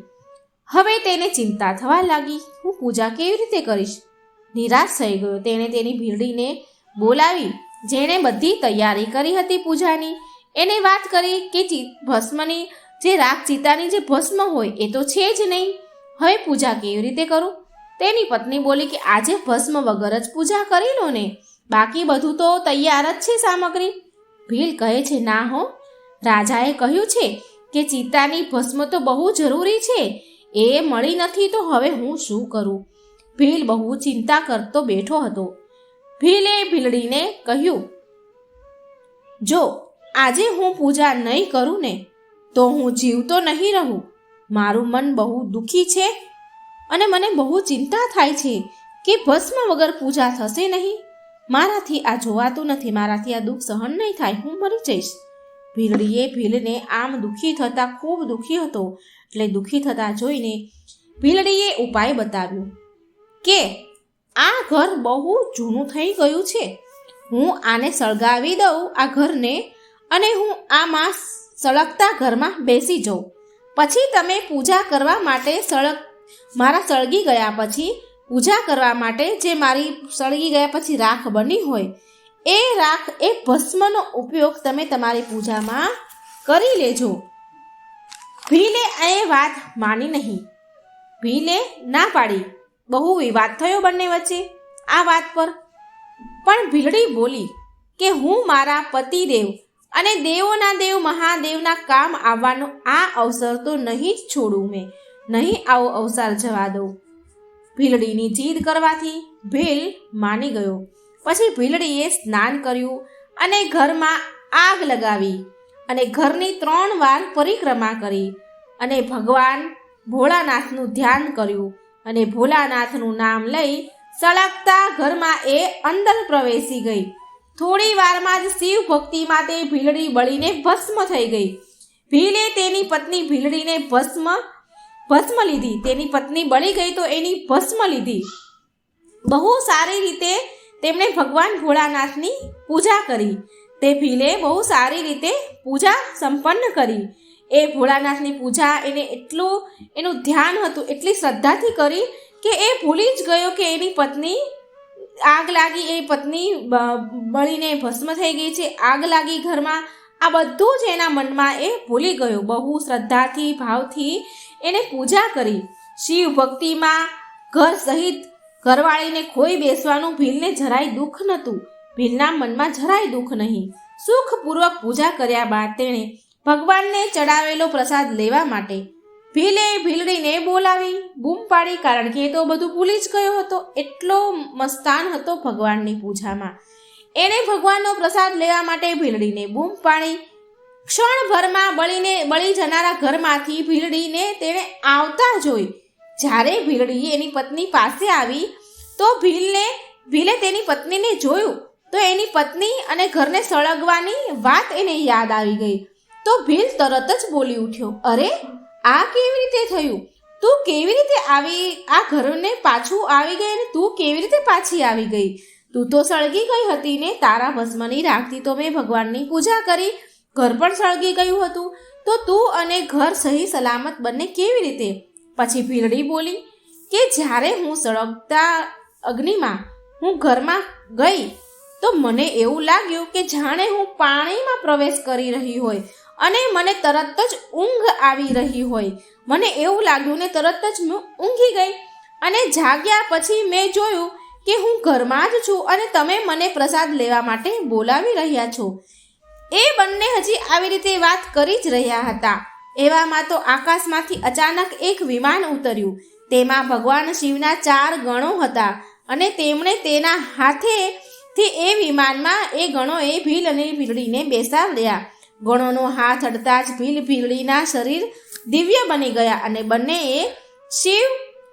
હવે તેને ચિંતા થવા લાગી, હું પૂજા કેવી રીતે કરીશ? નિરાશ થઈ ગયો. તેણે તેની ભીલડીને બોલાવી, જેણે બધી તૈયારી કરી હતી પૂજાની. એને વાત કરી કે ભસ્મની જે રાખ, ચિતાની જે ભસ્મ હોય એ તો છે જ નહીં. હવે પૂજા કેવી રીતે કરું? તેની પત્ની બોલી કે આજે ભસ્મ વગર જ પૂજા કરી લો ને, બાકી બધું તો તૈયાર જ છે સામગ્રી. ભીલ કહે છે, ના હો, રાજાએ કહ્યું છે કે ચિતાની ભસ્મ તો બહુ જરૂરી છે, એ મળી નથી તો હવે હું શું કરું? ભીલ બહુ ચિંતા કરતો બેઠો હતો. ભીલે ભીલડીને કહ્યું, જો આજે હું પૂજા નહીં કરું ને તો હું જીવતો નહીં રહું. મારું મન બહુ દુઃખી છે અને મને બહુ ચિંતા થાય છે કે ભસ્મ વગર પૂજા થશે નહીં. મારાથી આ જોવાતું નથી, મારાથી આ દુઃખ સહન નહીં થાય, હું મરી જઈશ. ભીલડીએ ભીલને આમ દુઃખી થતાં ખૂબ દુઃખી હતો, એટલે દુઃખી થતાં જોઈને ભીલડીએ ઉપાય બતાવ્યો કે આ ઘર બહુ જૂનું થઈ ગયું છે, હું આને સળગાવી દઉં આ ઘરને, અને હું આમાં સળગતા ઘરમાં બેસી જાઉં. પછી તમે પૂજા કરવા માટે મારા સળગી ગયા પછી પૂજા કરવા માટે જે મારી સળગી ગયા પછી રાખ બની હોય એ રાખ, એ ભસ્મનો ઉપયોગ તમે તમારી પૂજામાં કરી લેજો. ભીલે એ વાત માની નહીં. ભીલે ના પાડી. બહુ વિવાદ થયો બંને વચ્ચે આ વાત પર. પણ ભીલડી બોલી કે હું મારા પતિદેવ અને દેવોના દેવ મહાદેવના કામ આવવાનો આ અવસર તો નહીં જ છોડું, મેં નહીં આવો અવસર જવા દઉં. ભીલડીની જીદ કરવાથી ભીલ માની ગયો. પછી ભીલડીએ સ્નાન કર્યું અને ઘરમાં આગ લગાવી અને ઘરની 3 વાર પરિક્રમા કરી અને ભગવાન ભોળાનાથનું ધ્યાન કર્યું અને ભોલાનાથનું નામ લઈ સળગતા ઘરમાં એ અંદર પ્રવેશી ગઈ. થોડી વારમાં જ શિવ ભક્તિમાં તે ભીલડી બળીને ભસ્મ થઈ ગઈ. ભીલે તેની પત્ની ભીલડીને ભસ્મ લીધી. તેની પત્ની બળી ગઈ તો એની ભસ્મ લીધી. બહુ સારી રીતે તેમણે ભગવાન ભોળાનાથની પૂજા કરી. તે ભીલે બહુ સારી રીતે પૂજા સંપન્ન કરી. એ ભોળાનાથની પૂજા એને એટલું એનું ધ્યાન હતું, એટલી શ્રદ્ધાથી કરી કે એ ભૂલી જ ગયો કે એની પત્ની આગ લાગી, એ પત્ની બળીને ભસ્મ થઈ ગઈ છે, આગ લાગી ઘરમાં. આ બધું જ એના મનમાં એ ભૂલી ગયો. બહુ શ્રદ્ધાથી ભાવથી એને પૂજા કરી. શિવ ભક્તિમાં ઘર સહિત ઘરવાળીને ખોઈ બેસવાનું ભીલને જરાય દુઃખ નહોતું. ભીલના મનમાં જરાય દુઃખ નહીં. સુખપૂર્વક પૂજા કર્યા બાદ તેણે ભગવાનને ચડાવેલો પ્રસાદ લેવા માટે ભીલે ભીલડીને બોલાવી, બૂમ પાડી, કારણ કે એ તો બધું ભૂલી જ ગયો હતો. એટલો મસ્તાન હતો ભગવાનની પૂજામાં. એણે ભગવાનનો પ્રસાદ લેવા માટે ભીલડીને બૂમ પાડી. ક્ષણભરમાં બળી જનારા ઘરમાંથી ભીલડીને તેણે આવતા જોઈ. જ્યારે ભીલડી એની પત્ની પાસે આવી તો ભીલે તેની પત્નીને જોયું તો એની પત્ની અને ઘરને સળગવાની વાત એને યાદ આવી ગઈ. તો ભીલ તરત જ બોલી ઉઠ્યો, અરે આ કેવી રીતે થયું? તું કેવી રીતે આવી આ ઘરને પાછું આવી ગઈ અને તું કેવી રીતે પાછી આવી ગઈ? તું તો સળગી ગઈ હતી ને, તારા ભસ્મની રાખથી તો મેં ભગવાનની પૂજા કરી, ઘર પણ સળગી ગયું હતું, તો તું અને ઘર સહી સલામત બંને કેવી રીતે? પછી ભીલડી બોલી કે જ્યારે હું સળગતા અગ્નિમાં હું ઘરમાં ગઈ તો મને એવું લાગ્યું કે જાણે હું પાણીમાં પ્રવેશ કરી રહી હોય અને મને તરત જ ઊંઘ આવી રહી હોય. મને એવું લાગ્યું ને તરત જ હું ઊંઘી ગઈ અને જાગ્યા પછી મેં જોયું કે હું ઘરમાં જ છું અને તમે મને પ્રસાદ લેવા માટે બોલાવી રહ્યા છો. એ બંને હજી આવી રીતે વાત કરી જ રહ્યા હતા. એવામાં તો આકાશમાંથી અચાનક એક વિમાન ઉતર્યું. તેમાં ભગવાન શિવના 4 ગણો હતા અને તેમણે તેના હાથેથી એ વિમાનમાં એ ગણોએ ભીલ અને ભીલડીને બેસાડ્યા. ગણોનો હાથ અડતા જ ભીલડીના શરીર દિવ્ય બની ગયા અને બંનેએ શિવ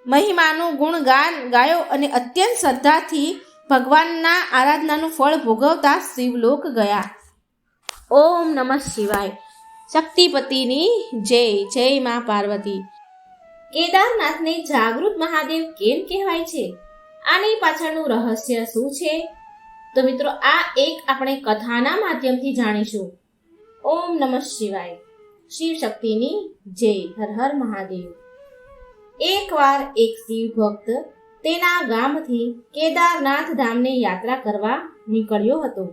મહિમાનું ગુણગાન ગાયો અને અત્યંત શ્રદ્ધાથી ભગવાનના આરાધનાનું ફળ ભોગવતા શિવલોક ગયા. ઓમ નમઃ શિવાય. શક્તિપતિની જય. જય મા પાર્વતી. કેદારનાથને જાગૃત મહાદેવ કેમ કહેવાય છે? આની પાછળનું રહસ્ય શું છે? તો મિત્રો, આ એક આપણે કથાના માધ્યમથી જાણીશું. ઓમ નમઃ શિવાય. શિવ શક્તિની જય. હર હર મહાદેવ. એકવાર એક શિવ ભક્ત તેના ગામથી કેદારનાથ ધામને યાત્રા કરવા નીકળ્યો હતો.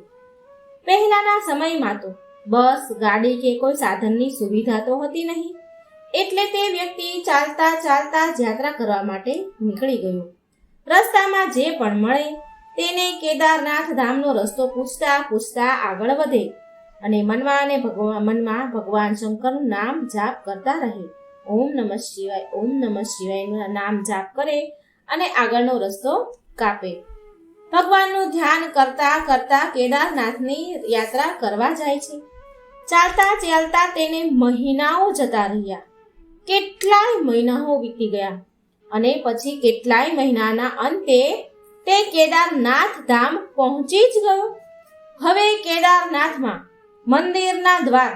પહેલાના સમયમાં તો બસ, ગાડી કે કોઈ સાધનની સુવિધા તો હતી નહીં, એટલે તે વ્યક્તિ ચાલતા ચાલતા યાત્રા કરવા માટે નીકળી ગયો. રસ્તામાં જે પણ મળે તેને કેદારનાથ ધામનો રસ્તો પૂછતા પૂછતા આગળ વધે અને મનમાં ભગવાન શંકરનું નામ જાપ કરતા રહે. ઓમ નમઃ શિવાય, ઓમ નમઃ શિવાયનું નામ જાપ કરે અને આગળનો રસ્તો કાપે. ભગવાનનું ધ્યાન કરતા કરતા કેદારનાથની યાત્રા કરવા જાય છે. ચાલતા ચાલતા તેને મહિનાઓ જતા રહ્યા. કેટલાય મહિનાઓ વીતી ગયા અને પછી કેટલાય મહિનાના અંતે તે કેદારનાથ ધામ પહોંચી જ ગયો. હવે કેદારનાથમાં મંદિરના દ્વાર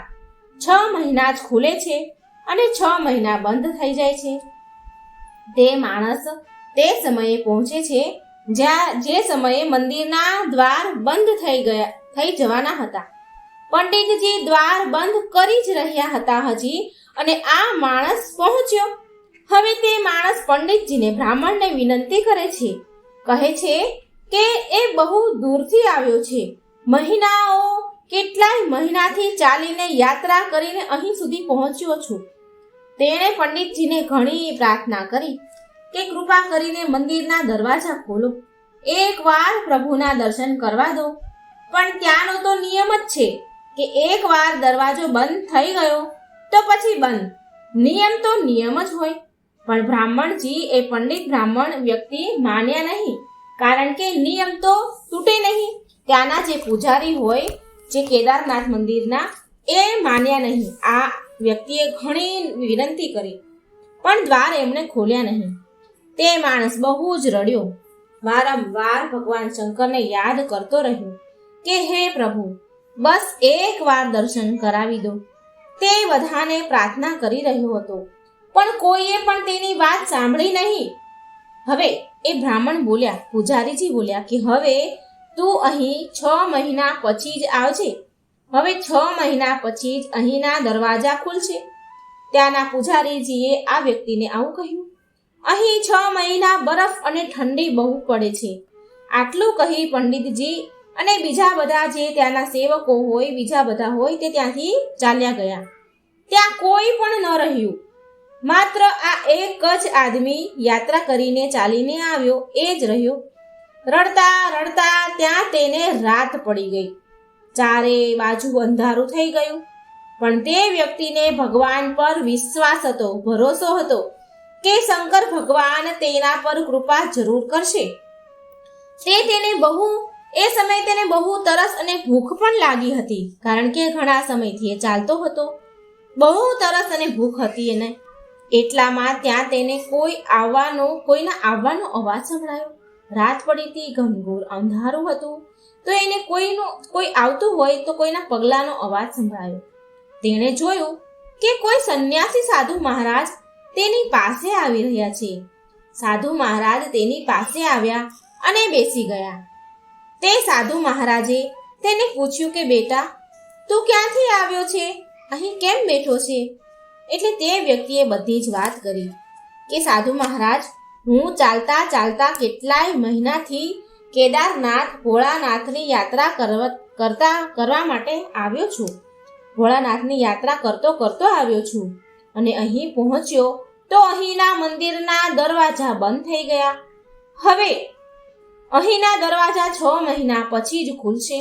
6 મહિના જ ખુલે છે અને 6 મહિના બંધ થઈ જાય છે. તે માણસ તે સમયે પહોંચે છે જે સમયે મંદિરના દ્વાર બંધ થઈ જવાના હતા. પંડિતજી દ્વાર બંધ કરી જ રહ્યા હતા હજી, અને આ માણસ પહોંચ્યો. હવે તે માણસ પંડિતજીને, બ્રાહ્મણને વિનંતી કરે છે. કહે છે કે એ બહુ દૂરથી આવ્યો છે. કેટલાય મહિનાથી ચાલીને યાત્રા કરીને અહીં સુધી પહોંચ્યો છું. તેણે પંડિતજીને ઘણી પ્રાર્થના કરી કે કૃપા કરીને મંદિરના દરવાજા ખોલો, એકવાર પ્રભુના દર્શન કરવા દો. પણ ત્યાંનો તો નિયમ જ છે કે એકવાર દરવાજો બંધ થઈ ગયો તો પછી બંધ. નિયમ તો નિયમ જ હોય. પણ બ્રાહ્મણજી, એ પંડિત બ્રાહ્મણ વ્યક્તિ માન્યા નહીં, કારણ કે નિયમ તો તૂટે નહીં. ત્યાંના જે પૂજારી હોય, જે કેદારનાથ મંદિરના, એ માન્યા નહીં. આ વ્યક્તિએ ઘણી વિનંતી કરી પણ દ્વાર એમણે ખોલ્યા નહીં. તે માણસ બહુ જ રડ્યો. વારંવાર ભગવાન શંકરને યાદ કરતો રહ્યો કે હે પ્રભુ, બસ એકવાર દર્શન કરાવી દો. તે બધાને પ્રાર્થના કરી રહ્યો હતો, પણ કોઈએ પણ તેની વાત સાંભળી નહીં. હવે એ બ્રાહ્મણ બોલ્યા, પૂજારીજી બોલ્યા કે હવે તું અહીં 6 મહિના પછી જ આવજે. હવે 6 મહિના પછી જ અહીંના દરવાજા ખુલશે. ત્યાંના પૂજારીજીએ આ વ્યક્તિને આવું કહ્યું. અહીં 6 મહિના બરફ અને ઠંડી બહુ પડે છે. આટલું કહી પંડિતજી અને બીજા બધા જે ત્યાંના સેવકો હોય, બીજા બધા હોય, તે ત્યાંથી ચાલ્યા ગયા. ત્યાં કોઈ પણ ન રહ્યું. માત્ર આ એક જ આદમી યાત્રા કરીને ચાલીને આવ્યો, એ જ રહ્યો. રડતા રડતા ત્યાં તેને રાત પડી ગઈ. ચારે બાજુ અંધારું થઈ ગયું. પણ તે વ્યક્તિને ભગવાન પર વિશ્વાસ હતો, ભરોસો હતો કે શંકર ભગવાન તેના પર કૃપા જરૂર કરશે. એ સમયે તેને બહુ તરસ અને ભૂખ પણ લાગી હતી, કારણ કે ઘણા સમયથી એ ચાલતો હતો. બહુ તરસ અને ભૂખ હતી એને. એટલામાં ત્યાં તેને કોઈના આવવાનો અવાજ સંભળાયો. રાત પડી હતી, ઘનઘોર અંધારું હતું, તો એને કોઈ આવતું હોય તો કોઈના પગલાંનો અવાજ સંભળાયો. તેણે જોયું કે કોઈ સંન્યાસી સાધુ મહારાજ તેની પાસે આવી રહ્યા છે. સાધુ મહારાજ તેની પાસે આવ્યા અને બેસી ગયા. તે સાધુ મહારાજે તેને પૂછ્યું કે બેટા, તું ક્યાંથી આવ્યો છે? અહીં કેમ બેઠો છે? એટલે તે વ્યક્તિએ બધી જ વાત કરી કે સાધુ મહારાજ, હું ચાલતા ચાલતા કેટલાય મહિનાથી કેદારનાથ ભોળાનાથની યાત્રા કરવા માટે આવ્યો છું. ભોળાનાથની યાત્રા કરતો આવ્યો છું અને અહીં પહોંચ્યો તો અહીંના મંદિરના દરવાજા બંધ થઈ ગયા. હવે અહીંના દરવાજા 6 મહિના પછી જ ખુલશે.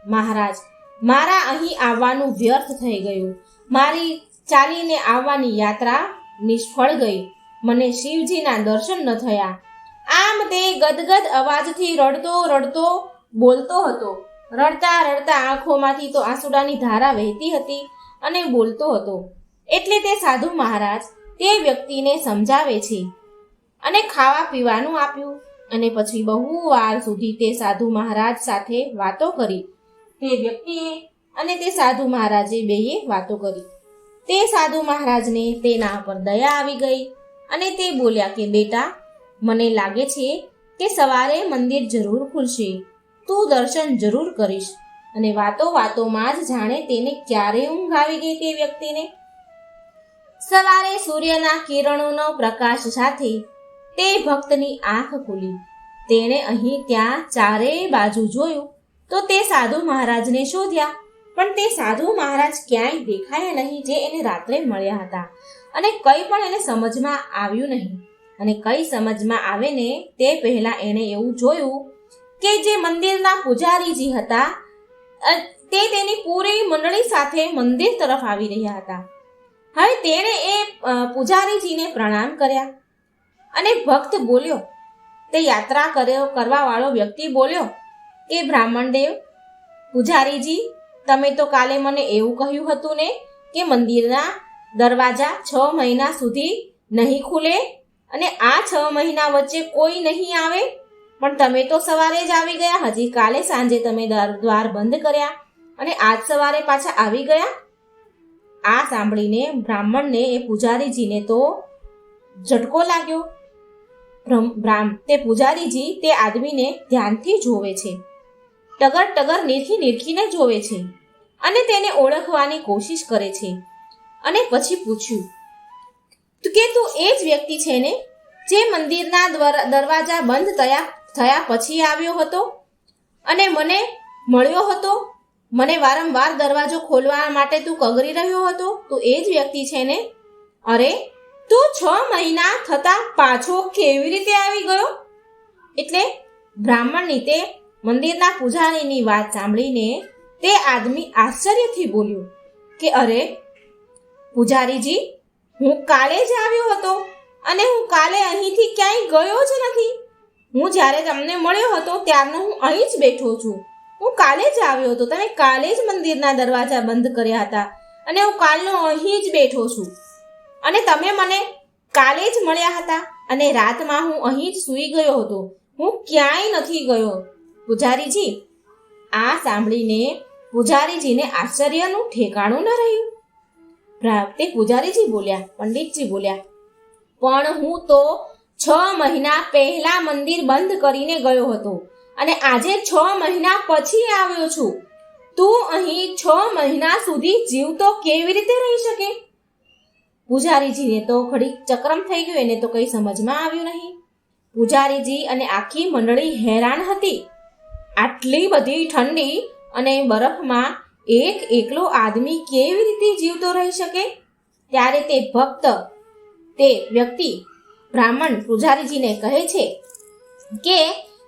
મહારાજ, મારા અહીં આવવાનું વ્યર્થ થઈ ગયું. મારી ચાલીને આવવાની યાત્રા નિષ્ફળ ગઈ. મને શિવજીના દર્શન ન થયા. આમ તે ગદગદ અવાજથી રડતો બોલતો હતો. રડતા આંખોમાંથી તો આંસુડાની ધારા વહેતી હતી અને બોલતો હતો. એટલે તે સાધુ મહારાજ તે વ્યક્તિને સમજાવે છે અને ખાવા પીવાનું આપ્યું અને પછી બહુ વાર સુધી તે સાધુ મહારાજ સાથે વાતો કરી. તે વ્યક્તિએ અને તે સાધુ મહારાજે બેએ વાતો કરી. તે સાધુ મહારાજને તેના પર દયા આવી ગઈ અને તે બોલ્યા કે બેટા, મને લાગે છે કે સવારે મંદિર જરૂર ખુલશે, તું દર્શન જરૂર કરીશ. અને વાતોમાં જ જાણે તેને ક્યારે ઊંઘ આવી ગઈ તે વ્યક્તિને. સવારે સૂર્યના કિરણોનો પ્રકાશ સાથે તે ભક્તની આંખ ખુલી. તેણે અહીં ત્યાં ચારેય બાજુ જોયું તો તે સાધુ મહારાજને શોધ્યા, પણ તે સાધુ મહારાજ ક્યાંય દેખાયા નહીં જે એને રાત્રે મળ્યા હતા. અને કંઈ પણ એને સમજમાં આવ્યું નહીં. અને કંઈ સમજમાં આવે ને તે પહેલા એણે એવું જોયું કે જે મંદિરના પૂજારીજી હતા તે તેની પૂરી મંડળી સાથે મંદિર તરફ આવી રહ્યા હતા. હવે તેણે એ પૂજારીજીને પ્રણામ કર્યા અને ભક્ત બોલ્યો, તે યાત્રા કરવા વાળો વ્યક્તિ બોલ્યો કે બ્રાહ્મણદેવ, પૂજારીજી, તમે તો કાલે મને એવું કહ્યું હતું ને કે મંદિરના દરવાજા 6 મહિના સુધી નહીં ખુલે અને આ 6 મહિના વચ્ચે કોઈ નહીં આવે, પણ તમે તો સવારે જ આવી ગયા. હજી કાલે સાંજે તમે દ્વાર બંધ કર્યા અને આજ સવારે પાછા આવી ગયા. આ સાંભળીને બ્રાહ્મણને એ પૂજારીજીને તો ઝટકો લાગ્યો. તે પૂજારીજી તે આદમીને ધ્યાનથી જોવે છે, ટગર નીરખીને જોવે છે અને તેને ઓળખવાની કોશિશ કરે છે. અને પછી પૂછ્યું કે તું એ જ વ્યક્તિ છે ને જે મંદિરના દરવાજા બંધ થયા પછી આવ્યો હતો અને મને મળ્યો હતો? મને વારંવાર દરવાજો ખોલવા માટે તું કગરી રહ્યો હતો, તું એ જ વ્યક્તિ છે ને? અરે, તું 6 મહિના થતા પાછો કેવી રીતે આવી ગયો? એટલે બ્રાહ્મણની તે મંદિરના પૂજારીની વાત સાંભળીને તે આદમી આશ્ચર્યથી બોલ્યો કે અરે પૂજારીજી, હું કાલે જ આવ્યો હતો અને હું કાલે અહીંથી ક્યાંય ગયો જ નથી. હું જ્યારે તમને મળ્યો હતો ત્યારનો હું અહીં જ બેઠો છું. હું કાલે જ આવ્યો હતો, તમે કાલે જ મંદિરના દરવાજા બંધ કર્યા હતા અને હું કાલનો અહીં જ બેઠો છું. અને તમે મને કાલે જ મળ્યા હતા અને રાતમાં હું અહીં જ સૂઈ ગયો હતો, હું ક્યાંય નથી ગયો. પૂજારીજી, આ સાંભળીને પૂજારીજીને આશ્ચર્યનું ઠેકાણું ન રહ્યું. તે પૂજારીજી બોલ્યા, પંડિતજી બોલ્યા, પણ હું તો 6 મહિના પહેલા મંદિર બંધ કરીને ગયો હતો અને આજે 6 મહિના પછી આવ્યો છું. તું અહીં 6 મહિના સુધી જીવતો કેવી રીતે રહી શકે? પૂજારીજીને તો ઘડીક ચક્રમ થઈ ગયું, એને તો કંઈ સમજમાં આવ્યું નહીં. પૂજારીજી અને આખી મંડળી હેરાન હતી. આટલી બધી ઠંડી અને બરફમાં એકલો આદમી કેવી રીતે જીવતો રહી શકે? ત્યારે તે વ્યક્તિ બ્રાહ્મણ પૂજારીજીને કહે છે કે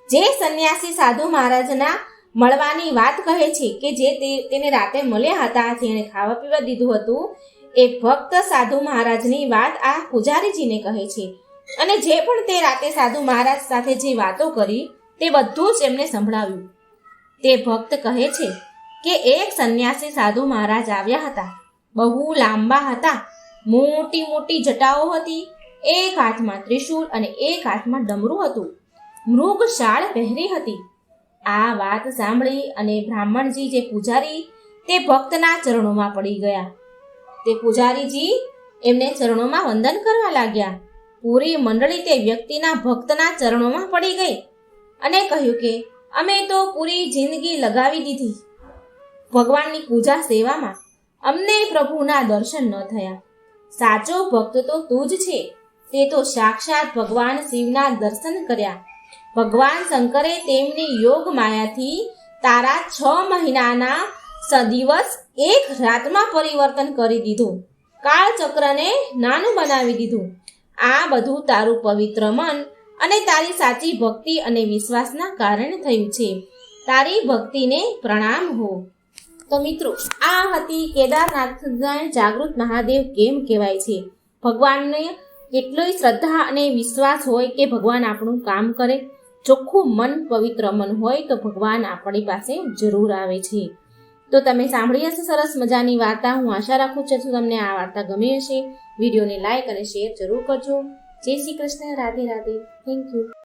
જે સંન્યાસી સાધુ મહારાજના મળવાની વાત કહે છે કે જે તેને રાતે મળ્યા હતા, જેણે ખાવા પીવા દીધું હતું, એ ભક્ત સાધુ મહારાજની વાત આ પૂજારીજીને કહે છે. અને જે પણ તે રાતે સાધુ મહારાજ સાથે જે વાતો કરી તે બધું જ એમને સંભળાવ્યું. તે ભક્ત કહે છે કે એક સંન્યાસી સાધુ મહારાજ આવ્યા હતા, બહુ લાંબા હતા, મોટી મોટી જટાઓ હતી, એક હાથમાં ત્રિશૂળ અને એક હાથમાં ડમરું હતું, મૃગ શાળ પહેરી હતી. આ વાત સાંભળી અને બ્રાહ્મણજી જે પૂજારી તે ભક્તના ચરણોમાં પડી ગયા. તે પૂજારીજી એમને ચરણોમાં વંદન કરવા લાગ્યા. પૂરી મંડળી તે વ્યક્તિના ભક્તના ચરણોમાં પડી ગઈ અને કહ્યું કે અમે તો પૂરી જિંદગી લગાવી દીધી ભગવાનની પૂજા સેવામાં, અમને પ્રભુના દર્શન ન થયા. સાચો ભક્ત તો તું જ છે. તે તો સાક્ષાત ભગવાન શિવના દર્શન કર્યા. ભગવાન શંકરે તેમની યોગ માયાથી તારા 6 મહિનાના દિવસ એક રાતમાં પરિવર્તન કરી દીધું, કાળચક્રને નાનું બનાવી દીધું. આ બધું તારું પવિત્ર મન અને તારી સાચી ભક્તિ અને વિશ્વાસના કારણે થયું છે. તારી ભક્તિને પ્રણામ હો. તો મિત્રો, આ હતી કેદારનાથના જાગૃત મહાદેવ કેમ કહેવાય છે. ભગવાનને કેટલી શ્રદ્ધા અને વિશ્વાસ હોય કે ભગવાન આપણું કામ કરે. ચોખ્ખું મન, પવિત્ર મન હોય તો ભગવાન આપણી પાસે જરૂર આવે છે. તો તમે સાંભળી હશે સરસ મજાની વાર્તા. હું આશા રાખું છું તમને આ વાર્તા ગમી હશે. વિડીયોને લાઈક અને શેર જરૂર કરજો. જય શ્રી કૃષ્ણ. રાધે રાધે. Thank you.